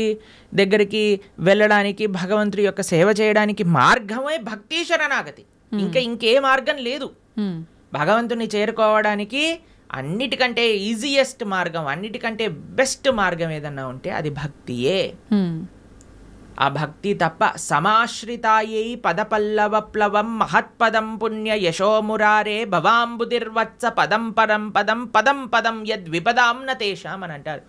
దగ్గరికి వెళ్ళడానికి, భగవంతుడి యొక్క సేవ చేయడానికి మార్గమే భక్తి శరణాగతి. ఇంకే మార్గం లేదు. భగవంతుని చేరుకోవడానికి అన్నిటికంటే ఈజియెస్ట్ మార్గం, అన్నిటికంటే బెస్ట్ మార్గం ఏదన్నా ఉంటే అది భక్తియే. ఆ భక్తి తప్ప సమాశ్రితాయై పదపల్లవప్లవం మహత్పదం పుణ్య యశోమురారే భవాంబుదిర్వత్స పదం పరం పదం పదం పదం యద్విపదాం న తేషాం అని అంటారు.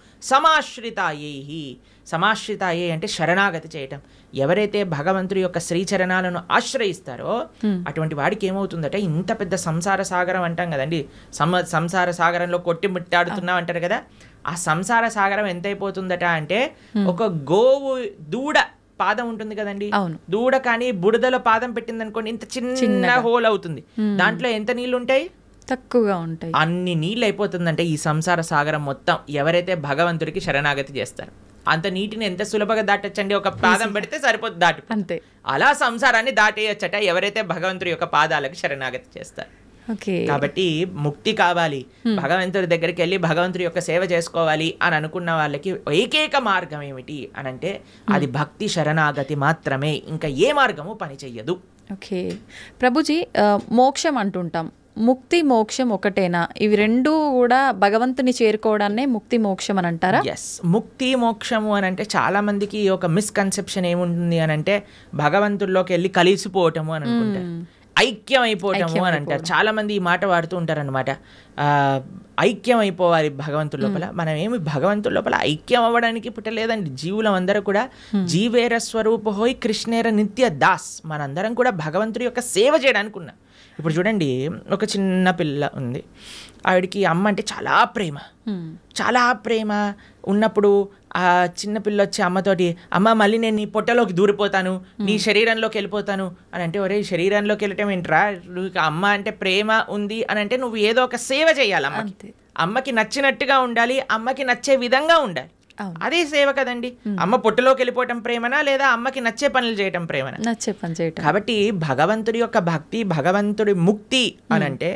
సమాశ్రితాయై అంటే శరణాగతి చేయటం. ఎవరైతే భగవంతుడి యొక్క శ్రీచరణాలను ఆశ్రయిస్తారో అటువంటి వాడికి ఏమవుతుందట, ఇంత పెద్ద సంసార సాగరం అంటాం కదండి, సంసార సాగరంలో కొట్టి ముట్టాడుతున్నాం అంటారు కదా, ఆ సంసార సాగరం ఎంతైపోతుందట అంటే ఒక గోవు దూడ పాదం ఉంటుంది కదండి, దూడ కానీ బురదలో పాదం పెట్టింది అనుకోండి, ఇంత చిన్న హోల్ అవుతుంది. దాంట్లో ఎంత నీళ్లు ఉంటాయి? తక్కువగా ఉంటాయి. అన్ని నీళ్ళు అయిపోతుందంటే ఈ సంసార సాగరం మొత్తం ఎవరైతే భగవంతుడికి శరణాగతి చేస్తారు. అంత నీటిని ఎంత సులభంగా దాటొచ్చండి, ఒక పాదం పెడితే సరిపోతుంది, దాటి అంతే. అలా సంసారాన్ని దాటేయచ్చట ఎవరైతే భగవంతుడి యొక్క పాదాలకు శరణాగతి చేస్తారు. కాబట్టి ముక్తి కావాలి, భగవంతుడి దగ్గరికి వెళ్ళి భగవంతుడి యొక్క సేవ చేసుకోవాలి అని అనుకున్న వాళ్ళకి ఏకైక మార్గం ఏమిటి అని అంటే అది భక్తి శరణాగతి మాత్రమే. ఇంకా ఏ మార్గము పని చెయ్యదు. ఓకే ప్రభుజీ, మోక్షం అంటుంటాం, ముక్తి మోక్షం ఒకటేనా? ఇవి రెండూ కూడా భగవంతుని చేరుకోవడాన్నే ముక్తి మోక్షం అని అంటారా? ఎస్, ముక్తి మోక్షము అని అంటే చాలా మందికి ఒక మిస్కన్సెప్షన్ ఏముంటుంది అని అంటే భగవంతుల్లోకి వెళ్ళి కలిసిపోవటము అని అనుకుంటారు, ఐక్యం అయిపోవటము అని అంటారు. చాలా మంది ఈ మాట వాడుతూ ఉంటారు అనమాట. ఐక్యం అయిపోవాలి భగవంతుడి లోపల. మనం ఏమి భగవంతుడి లోపల ఐక్యం అవ్వడానికి పుట్టలేదండి. జీవులం అందరూ కూడా జీవేర స్వరూప హోయ్ కృష్ణేర నిత్య దాస్, మనందరం కూడా భగవంతుడి యొక్క సేవ చేయడానికి ఉన్నాం. ఇప్పుడు చూడండి, ఒక చిన్న పిల్ల ఉంది, ఆవిడికి అమ్మ అంటే చాలా ప్రేమ ఉన్నప్పుడు ఆ చిన్న పిల్ల వచ్చి అమ్మతోటి, అమ్మ మళ్ళీ నేను నీ పొట్టలోకి దూరిపోతాను, నీ శరీరంలోకి వెళ్ళిపోతాను అని అంటే, ఒరే శరీరంలోకి వెళ్ళటం ఏంట్రా, నువ్వు అమ్మ అంటే ప్రేమ ఉంది అని అంటే నువ్వు ఏదో ఒక సేవ చేయాలి. అమ్మకి నచ్చినట్టుగా ఉండాలి, అమ్మకి నచ్చే విధంగా ఉండాలి. అదే సేవ కదండి. అమ్మ పొట్టలోకి వెళ్ళిపోవటం ప్రేమనా, లేదా అమ్మకి నచ్చే పనులు చేయటం ప్రేమనా? నచ్చే పని చేయటం. కాబట్టి భగవంతుడి యొక్క భక్తి, భగవంతుడి ముక్తి అని అంటే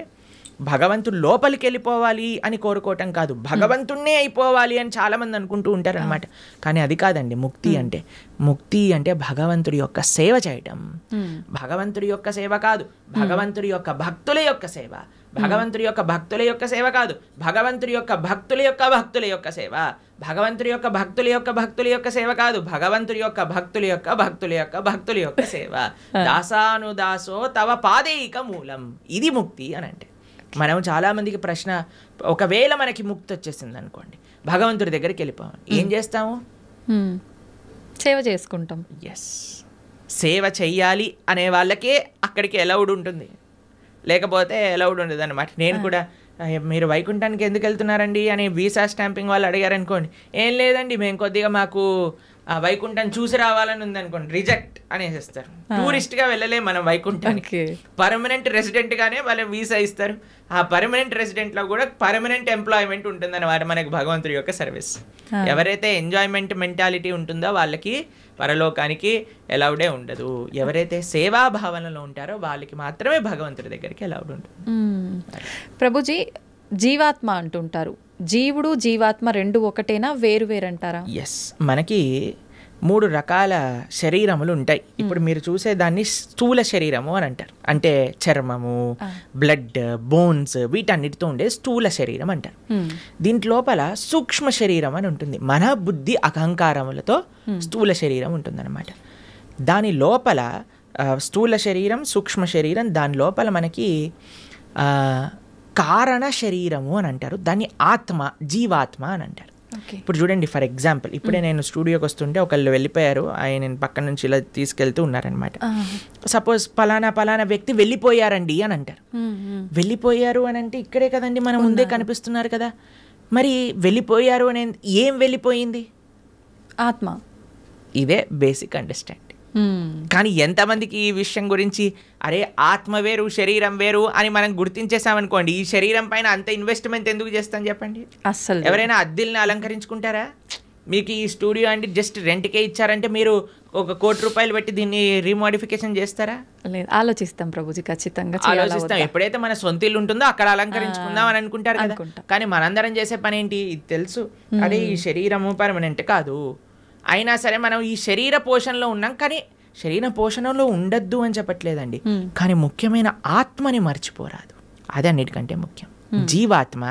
భగవంతుడు లోపలికి వెళ్ళిపోవాలి అని కోరుకోవటం కాదు, భగవంతుడినే అయిపోవాలి అని చాలా మంది అనుకుంటూ ఉంటారు అనమాట. కానీ అది కాదండి ముక్తి అంటే. ముక్తి అంటే భగవంతుడి యొక్క సేవ చేయటం. భగవంతుడి యొక్క సేవ కాదు, భగవంతుడి యొక్క భక్తుల యొక్క సేవ. భగవంతుడి యొక్క భక్తుల యొక్క సేవ కాదు, భగవంతుడి యొక్క భక్తుల యొక్క భక్తుల యొక్క సేవ. భగవంతుడి యొక్క భక్తుల యొక్క భక్తుల యొక్క సేవ కాదు, భగవంతుడి యొక్క భక్తుల యొక్క భక్తుల యొక్క భక్తుల యొక్క సేవ. దాసానుదాసో తవ పాదేయిక మూలం, ఇది ముక్తి అని అంటే. మనం చాలామందికి ప్రశ్న, ఒకవేళ మనకి ముక్తి వచ్చేసింది అనుకోండి, భగవంతుడి దగ్గరికి వెళ్ళిపోవాలి, ఏం చేస్తాము? సేవ చేసుకుంటాం. ఎస్, సేవ చెయ్యాలి అనే వాళ్ళకే అక్కడికి అలౌడ్ ఉంటుంది, లేకపోతే అలౌడ్ ఉండదు అనమాట. నేను కూడా మీరు వైకుంఠానికి ఎందుకు వెళ్తున్నారండి అని వీసా స్టాంపింగ్ వాళ్ళు అడిగారు అనుకోండి, ఏం లేదండి మేము కొద్దిగా మాకు వైకుంఠం చూసి రావాలని ఉంది అనుకోండి, రిజెక్ట్ అనేసిస్తారు. టూరిస్ట్గా వెళ్ళలే మనం వైకుంఠానికి, పర్మనెంట్ రెసిడెంట్ గానే వాళ్ళు వీసా ఇస్తారు. ఆ పర్మనెంట్ రెసిడెంట్లో కూడా పర్మనెంట్ ఎంప్లాయ్మెంట్ ఉంటుంది అన్నమాట మనకి భగవంతుడి యొక్క సర్వీస్. ఎవరైతే ఎంజాయ్మెంట్ మెంటాలిటీ ఉంటుందో వాళ్ళకి పరలోకానికి అలౌడే ఉండదు. ఎవరైతే సేవా భావనలో ఉంటారో వాళ్ళకి మాత్రమే భగవంతుడి దగ్గరికి అలౌడ్ ఉంటుంది. ప్రభుజీ, జీవాత్మ అంటుంటారు, జీవుడు జీవాత్మ రెండు ఒకటేనా, వేరు వేరంటారా? ఎస్, మనకి 3 రకాల శరీరములు ఉంటాయి. ఇప్పుడు మీరు చూసే దాన్ని స్థూల శరీరము అని అంటారు. అంటే చర్మము, బ్లడ్, బోన్స్ వీటన్నిటితో ఉండే స్థూల శరీరం అంటారు. దీంట్లోపల సూక్ష్మ శరీరం అని ఉంటుంది. మన బుద్ధి అహంకారములతో స్థూల శరీరం ఉంటుందన్నమాట. దాని లోపల స్థూల శరీరం, సూక్ష్మ శరీరం, దాని లోపల మనకి కారణ శరీరము అని అంటారు. దాన్ని ఆత్మ, జీవాత్మ అని అంటారు. ఇప్పుడు చూడండి, ఫర్ ఎగ్జాంపుల్ ఇప్పుడే నేను స్టూడియోకి వస్తుంటే ఒకళ్ళు వెళ్ళిపోయారు, ఆయన పక్కన నుంచి ఇలా తీసుకెళ్తూ ఉన్నారనమాట. సపోజ్ పలానా వ్యక్తి వెళ్ళిపోయారండి అని అంటారు. వెళ్ళిపోయారు అని అంటే ఇక్కడే కదండి మన ముందే కనిపిస్తున్నారు కదా. మరి వెళ్ళిపోయారు అని ఏం వెళ్ళిపోయింది? ఆత్మ. ఇదే బేసిక్ అండర్స్టాండింగ్. కానీ ఎంతమందికి ఈ విషయం గురించి, అరే ఆత్మ వేరు శరీరం వేరు అని మనం గుర్తించేసామనుకోండి, ఈ శరీరం పైన అంత ఇన్వెస్ట్మెంట్ ఎందుకు చేస్తాం చెప్పండి? అసలు ఎవరైనా అద్దిల్ని అలంకరించుకుంటారా? మీకు ఈ స్టూడియో అంటే జస్ట్ రెంట్కే ఇచ్చారంటే మీరు ₹1 కోటి పెట్టి దీన్ని రీమోడిఫికేషన్ చేస్తారా? లేదు, ఆలోచిస్తాం ప్రభుజీ, ఖచ్చితంగా ఆలోచిస్తాం. ఎప్పుడైతే మన సొంత ఇల్లు ఉంటుందో అక్కడ అలంకరించుకుందాం అని అనుకుంటారు కదా. కానీ మనందరం చేసే పని ఏంటి? ఇది తెలుసు, అదే ఈ శరీరము పర్మనెంట్ కాదు. అయినా సరే మనం ఈ శరీర పోషణలో ఉన్నాం, కానీ శరీర పోషణలో ఉండద్దు అని చెప్పట్లేదండి. కానీ ముఖ్యమైన ఆత్మని మర్చిపోరాదు, అది అన్నిటికంటే ముఖ్యం. జీవాత్మ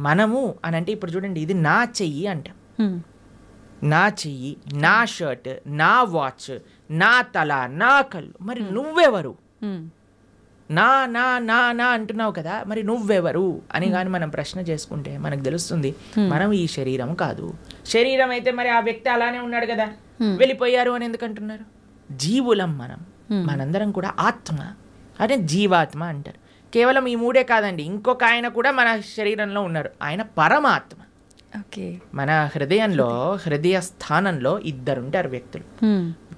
మనము అని అంటే ఇప్పుడు చూడండి, ఇది నా చెయ్యి అంటాం, నా చెయ్యి, నా షర్ట్, నా వాచ్, నా తల, నా కళ్ళు. మరి నువ్వెవరు? నా నా నా నా అంటున్నావు కదా, మరి నువ్వెవరు అని కానీ మనం ప్రశ్న చేసుకుంటే మనకు తెలుస్తుంది మనం ఈ శరీరం కాదు. శరీరం అయితే మరి ఆ వ్యక్తి అలానే ఉన్నాడు కదా, వెళ్ళిపోయారు అని ఎందుకు అంటున్నారు? జీవులం మనం, మనందరం కూడా ఆత్మ, అదే జీవాత్మ అంటారు. కేవలం ఈ 3 కాదండి, ఇంకొక ఆయన కూడా మన శరీరంలో ఉన్నారు, ఆయన పరమాత్మ. మన హృదయంలో, హృదయ స్థానంలో 2 ఉంటారు వ్యక్తులు,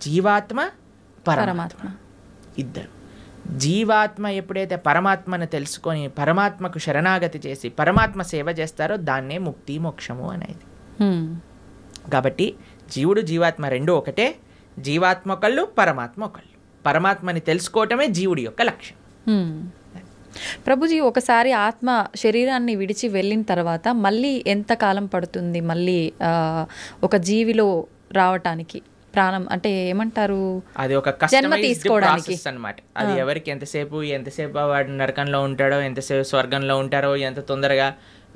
జీవాత్మ, పరమాత్మ, 2. జీవాత్మ ఎప్పుడైతే పరమాత్మను తెలుసుకొని పరమాత్మకు శరణాగతి చేసి పరమాత్మ సేవ చేస్తారో దాన్నే ముక్తి మోక్షము అనేది. కాబట్టి జీవుడు జీవాత్మ 2 ఒకటే. జీవాత్మ ఒకళ్ళు, పరమాత్మ ఒకళ్ళు. పరమాత్మని తెలుసుకోవటమే జీవుడి యొక్క లక్ష్యం. ప్రభుజీ, ఒకసారి ఆత్మ శరీరాన్ని విడిచి వెళ్ళిన తర్వాత మళ్ళీ ఎంత కాలం పడుతుంది మళ్ళీ ఒక జీవిలో రావటానికి? ప్రాణం అంటే ఏమంటారు, అది ఒక కస్టమైజ్డ్ ప్రాసెస్ అన్నమాట. అది ఎవరికి ఎంతసేపు వాడు నరకంలో ఉంటాడో, ఎంతసేపు స్వర్గంలో ఉంటారో, ఎంత తొందరగా,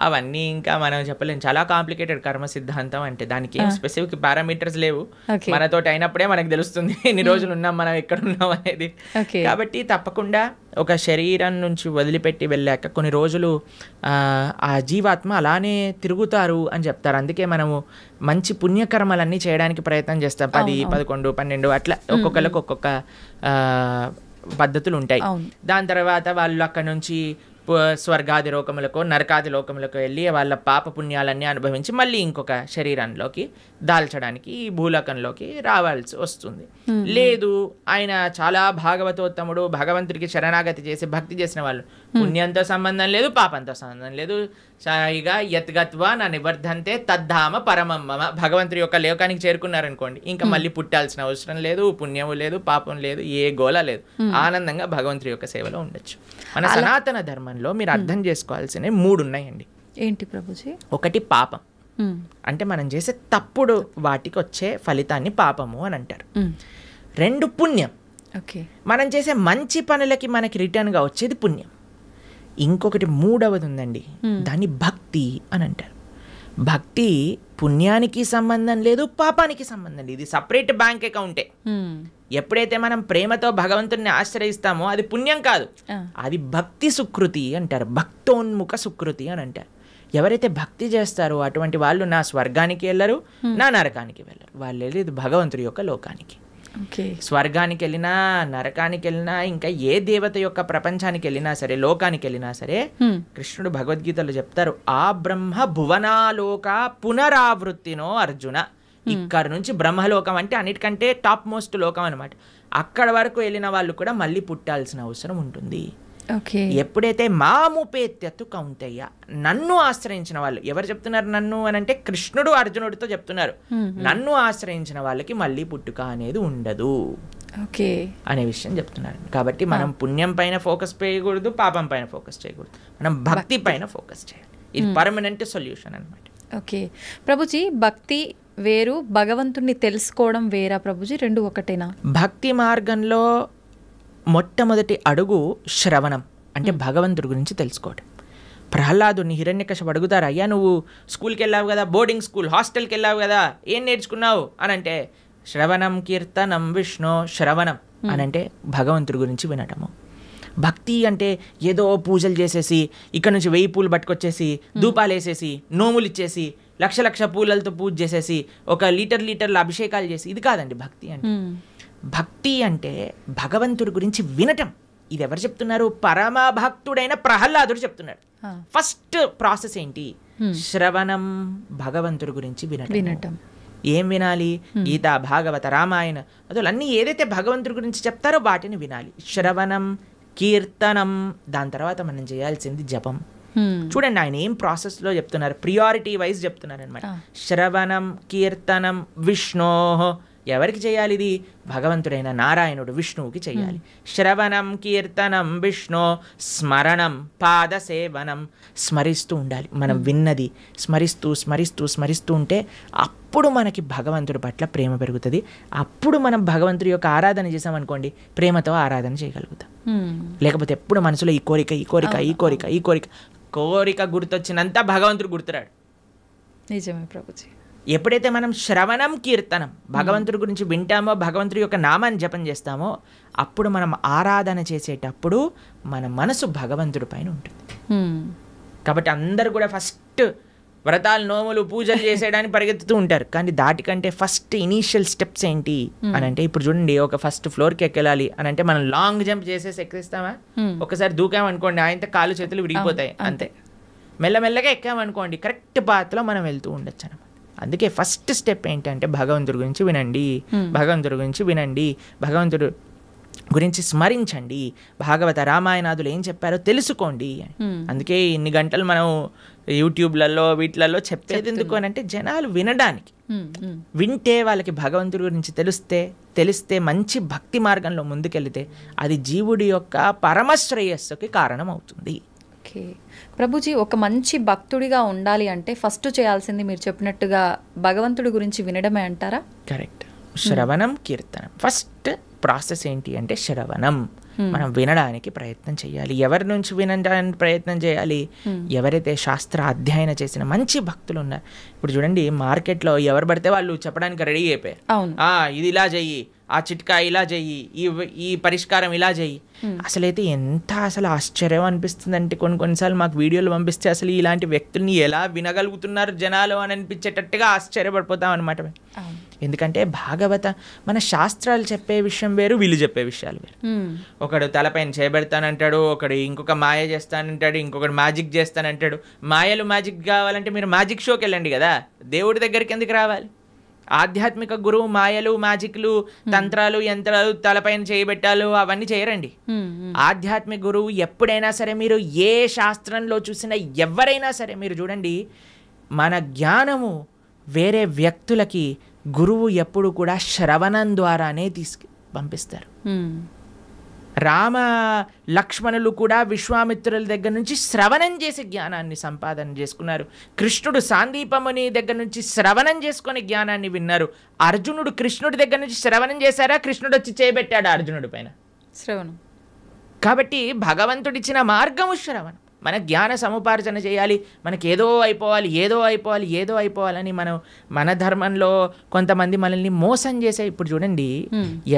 అవన్నీ ఇంకా మనం చెప్పలేము. చాలా కాంప్లికేటెడ్ కర్మ సిద్ధాంతం అంటే. దానికి ఏం స్పెసిఫిక్ పారామీటర్స్ లేవు. మనతోటి అయినప్పుడే మనకు తెలుస్తుంది ఎన్ని రోజులు ఉన్నాం, మనం ఎక్కడ ఉన్నాం అనేది. కాబట్టి తప్పకుండా ఒక శరీరం నుంచి వదిలిపెట్టి వెళ్ళాక కొన్ని రోజులు ఆ జీవాత్మ అలానే తిరుగుతారు అని చెప్తారు. అందుకే మనము మంచి పుణ్యకర్మలన్నీ చేయడానికి ప్రయత్నం చేస్తాం. 10, 11, 12 అట్లా ఒక్కొక్కరికి ఒక్కొక్క పద్ధతులు ఉంటాయి. దాని తర్వాత వాళ్ళు అక్కడ నుంచి స్వర్గాది లోకములకు, నరకాది లోకములకు వెళ్ళి వాళ్ళ పాప పుణ్యాలన్నీ అనుభవించి మళ్ళీ ఇంకొక శరీరంలోకి దాల్చడానికి ఈ భూలోకంలోకి రావాల్సి వస్తుంది. లేదు, ఆయన చాలా భాగవతోత్తముడు, భగవంతుడికి శరణాగతి చేసి భక్తి చేసిన వాళ్ళు, పుణ్యంతో సంబంధం లేదు, పాపంతో సంబంధం లేదు, సాయిగా యత్గత్వా నా నివర్ధంతే తద్ధామ పరమమ్మ, భగవంతుడి యొక్క లోకానికి చేరుకున్నారనుకోండి, ఇంకా మళ్ళీ పుట్టాల్సిన అవసరం లేదు, పుణ్యము లేదు, పాపం లేదు, ఏ గోల లేదు, ఆనందంగా భగవంతుడి యొక్క సేవలో ఉండొచ్చు. మన సనాతన ధర్మంలో మీరు అర్థం చేసుకోవాల్సినవి 3 ఉన్నాయండి. ఏంటి ప్రభుజీ? ఒకటి పాపం, అంటే మనం చేసే తప్పుడు వాటికి వచ్చే ఫలితాన్ని పాపము అని అంటారు. 2 పుణ్యం, మనం చేసే మంచి పనులకి మనకి రిటర్న్గా వచ్చేది పుణ్యం. ఇంకొకటి 3వది ఉందండి, దాన్ని భక్తి అని అంటారు. భక్తి పుణ్యానికి సంబంధం లేదు, పాపానికి సంబంధం లేదు, ఇది సపరేట్ బ్యాంక్ అకౌంటే. ఎప్పుడైతే మనం ప్రేమతో భగవంతుడిని ఆశ్రయిస్తామో అది పుణ్యం కాదు, అది భక్తి సుకృతి అంటారు, భక్తోన్ముఖ సుకృతి అని అంటారు. ఎవరైతే భక్తి చేస్తారో అటువంటి వాళ్ళు నా స్వర్గానికి వెళ్ళరు, నా నరకానికి వెళ్ళరు, వాళ్ళు వెళ్ళేది భగవంతుడి యొక్క లోకానికి. స్వర్గానికి వెళ్ళినా, నరకానికి వెళ్ళినా, ఇంకా ఏ దేవత యొక్క ప్రపంచానికి వెళ్ళినా సరే, లోకానికి వెళ్ళినా సరే, కృష్ణుడు భగవద్గీతలో చెప్తారు, ఆ బ్రహ్మ భువనాలోక పునరావృత్తినో అర్జున. ఇక్కడ నుంచి బ్రహ్మలోకం అంటే అన్నిటికంటే టాప్ మోస్ట్ లోకం అనమాట. అక్కడ వరకు వెళ్ళిన వాళ్ళు కూడా మళ్ళీ పుట్టాల్సిన అవసరం ఉంటుంది. ఎప్పుడైతే మాముపేత్యత్తు కౌంతయ్య, నన్ను ఆశ్రయించిన వాళ్ళు, ఎవరు చెప్తున్నారు నన్ను అని అంటే కృష్ణుడు అర్జునుడితో చెప్తున్నారు, నన్ను ఆశ్రయించిన వాళ్ళకి మళ్ళీ పుట్టుక అనేది ఉండదు అనే విషయం చెప్తున్నారు. కాబట్టి మనం పుణ్యం పైన ఫోకస్ చేయకూడదు, పాపం పైన ఫోకస్ చేయకూడదు, మనం భక్తి పైన ఫోకస్ చేయాలి. ఇది పర్మనెంట్ సొల్యూషన్ అనమాట. ఓకే ప్రభుజీ, భక్తి వేరు, భగవంతుణ్ణి తెలుసుకోవడం వేరా ప్రభుజీ? 2 ఒకటేనా? భక్తి మార్గంలో మొట్టమొదటి అడుగు శ్రవణం, అంటే భగవంతుడి గురించి తెలుసుకోవడం. ప్రహ్లాదుని హిరణ్యకశిపుడు అడుగుతారు, అయ్యా నువ్వు స్కూల్కి వెళ్ళావు కదా, బోర్డింగ్ స్కూల్, హాస్టల్కి వెళ్ళావు కదా, ఏం నేర్చుకున్నావు అని అంటే, శ్రవణం కీర్తనం విష్ణు, శ్రవణం అని అంటే భగవంతుడి గురించి వినటము. భక్తి అంటే ఏదో పూజలు చేసేసి, ఇక్కడ నుంచి 1000 పూలు పట్టుకొచ్చేసి, ధూపాలు వేసేసి, నోములు ఇచ్చేసి, లక్ష పూలలతో పూజ చేసేసి, ఒక లీటర్ల అభిషేకాలు చేసి, ఇది కాదండి భక్తి అంటే. భక్తి అంటే భగవంతుడి గురించి వినటం. ఇది ఎవరు చెప్తున్నారు? పరమ భక్తుడైన ప్రహ్లాదుడు చెప్తున్నాడు. ఫస్ట్ ప్రాసెస్ ఏంటి? శ్రవణం, భగవంతుడి గురించి వినటం. ఏం వినాలి? గీత, భాగవత, రామాయణ అసలు అన్నీ ఏదైతే భగవంతుడి గురించి చెప్తారో వాటిని వినాలి. శ్రవణం, కీర్తనం, దాని తర్వాత మనం చేయాల్సింది జపం. చూడండి ఆయన ఏం ప్రాసెస్లో చెప్తున్నారు, ప్రియారిటీ వైజ్ చెప్తున్నారు అనమాట. శ్రవణం కీర్తనం విష్ణో, ఎవరికి చేయాలి ఇది? భగవంతుడైన నారాయణుడు విష్ణువుకి చేయాలి. శ్రవణం కీర్తనం విష్ణు స్మరణం పాదసేవనం, స్మరిస్తూ ఉండాలి. మనం విన్నది స్మరిస్తూ స్మరిస్తూ స్మరిస్తూ ఉంటే అప్పుడు మనకి భగవంతుడి పట్ల ప్రేమ పెరుగుతుంది. అప్పుడు మనం భగవంతుడి యొక్క ఆరాధన చేసామనుకోండి, ప్రేమతో ఆరాధన చేయగలుగుతాం. లేకపోతే ఎప్పుడు మనసులో ఈ కోరిక ఈ కోరిక ఈ కోరిక ఈ కోరిక కోరిక గుర్తొచ్చినంత భగవంతుడు గుర్తురాడు. నిజమే ప్రభుజీ. ఎప్పుడైతే మనం శ్రవణం కీర్తనం భగవంతుడి గురించి వింటామో, భగవంతుడి యొక్క నామాన్ని జపం చేస్తామో, అప్పుడు మనం ఆరాధన చేసేటప్పుడు మన మనసు భగవంతుడి పైన ఉంటుంది. కాబట్టి అందరు కూడా ఫస్ట్ వ్రతాలు నోములు పూజలు చేసేయడానికి పరిగెత్తుతూ ఉంటారు. కానీ దాటికంటే ఫస్ట్ ఇనీషియల్ స్టెప్స్ ఏంటి అని అంటే, ఇప్పుడు చూడండి, ఒక ఫస్ట్ ఫ్లోర్కి ఎక్కాలి అని అంటే మనం లాంగ్ జంప్ చేసేసి ఎక్కిస్తామా? ఒకసారి దూకామనుకోండి, ఆయనతో కాళ్ళు చేతులు విరిగిపోతాయి అంతే. మెల్లమెల్లగా ఎక్కామనుకోండి, కరెక్ట్ పాత్లో మనం వెళ్తూ ఉండొచ్చు అనమాట. అందుకే ఫస్ట్ స్టెప్ ఏంటంటే భగవంతుడి గురించి వినండి, భగవంతుడి గురించి వినండి, భగవంతుడు గురించి స్మరించండి, భాగవత రామాయణాదులు ఏం చెప్పారో తెలుసుకోండి. అందుకే ఇన్ని గంటలు మనం యూట్యూబ్లలో వీటిలలో చెప్పేది ఎందుకు అని అంటే, జనాలు వినడానికి. వింటే వాళ్ళకి భగవంతుడి గురించి తెలిస్తే మంచి భక్తి మార్గంలో ముందుకెళ్తే అది జీవుడి యొక్క పరమశ్రేయస్సుకి కారణం అవుతుంది. ఓకే ప్రభుజీ, ఒక మంచి భక్తుడిగా ఉండాలి అంటే ఫస్ట్ చేయాల్సింది మీరు చెప్పినట్టుగా భగవంతుడి గురించి వినడమే అంటారా? కరెక్ట్. శ్రవణం కీర్తనం ఫస్ట్ ప్రాసెస్ ఏంటి అంటే శ్రవణం. మనం వినడానికి ప్రయత్నం చేయాలి. ఎవరి నుంచి వినడానికి ప్రయత్నం చేయాలి? ఎవరైతే శాస్త్ర అధ్యయన చేసిన మంచి భక్తులు ఉన్నారు. ఇప్పుడు చూడండి, మార్కెట్లో ఎవరు పడితే వాళ్ళు చెప్పడానికి రెడీ అయిపోయారు. ఇది ఇలా చెయ్యి, ఆ చిట్కా ఇలా చెయ్యి, ఈ పరిష్కారం ఇలా చెయ్యి. అసలైతే ఎంత అసలు ఆశ్చర్యం అనిపిస్తుంది అంటే, కొన్నిసార్లు మాకు వీడియోలు పంపిస్తే అసలు ఇలాంటి వ్యక్తుల్ని ఎలా వినగలుగుతున్నారు జనాలు అని అనిపించేటట్టుగా ఆశ్చర్యపడిపోతాం అనమాట. ఎందుకంటే భాగవత మన శాస్త్రాలు చెప్పే విషయం వేరు, వీళ్ళు చెప్పే విషయాలు వేరు. ఒకడు తలపైన చేయబెడతానంటాడు, ఒకడు ఇంకొక మాయ చేస్తానంటాడు, ఇంకొకడు మ్యాజిక్ చేస్తానంటాడు. మాయలు మ్యాజిక్ కావాలంటే మీరు మ్యాజిక్ షోకి వెళ్ళండి కదా, దేవుడి దగ్గరికి ఎందుకు రావాలి? ఆధ్యాత్మిక గురువు మాయలు మ్యాజిక్లు తంత్రాలు యంత్రాలు తలపైన చేయబెట్టాలు అవన్నీ చేయరండి. ఆధ్యాత్మిక గురువు ఎప్పుడైనా సరే, మీరు ఏ శాస్త్రంలో చూసినా ఎవరైనా సరే మీరు చూడండి, మన జ్ఞానము వేరే వ్యక్తులకి గురువు ఎప్పుడు కూడా శ్రవణం ద్వారానే పంపిస్తారు. రామ లక్ష్మణులు కూడా విశ్వామిత్రుల దగ్గర నుంచి శ్రవణం చేసి జ్ఞానాన్ని సంపాదన చేసుకున్నారు. కృష్ణుడు సాందీపముని దగ్గర నుంచి శ్రవణం చేసుకొని జ్ఞానాన్ని విన్నారు. అర్జునుడు కృష్ణుడి దగ్గర నుంచి శ్రవణం చేశారా? కృష్ణుడు వచ్చి చేయబెట్టాడు అర్జునుడి పైన శ్రవణం. కాబట్టి భగవంతుడిచ్చిన మార్గము శ్రవణం. మన జ్ఞాన సముపార్జన చేయాలి. మనకి ఏదో అయిపోవాలని మన ధర్మంలో కొంతమంది మనల్ని మోసం చేసే, ఇప్పుడు చూడండి,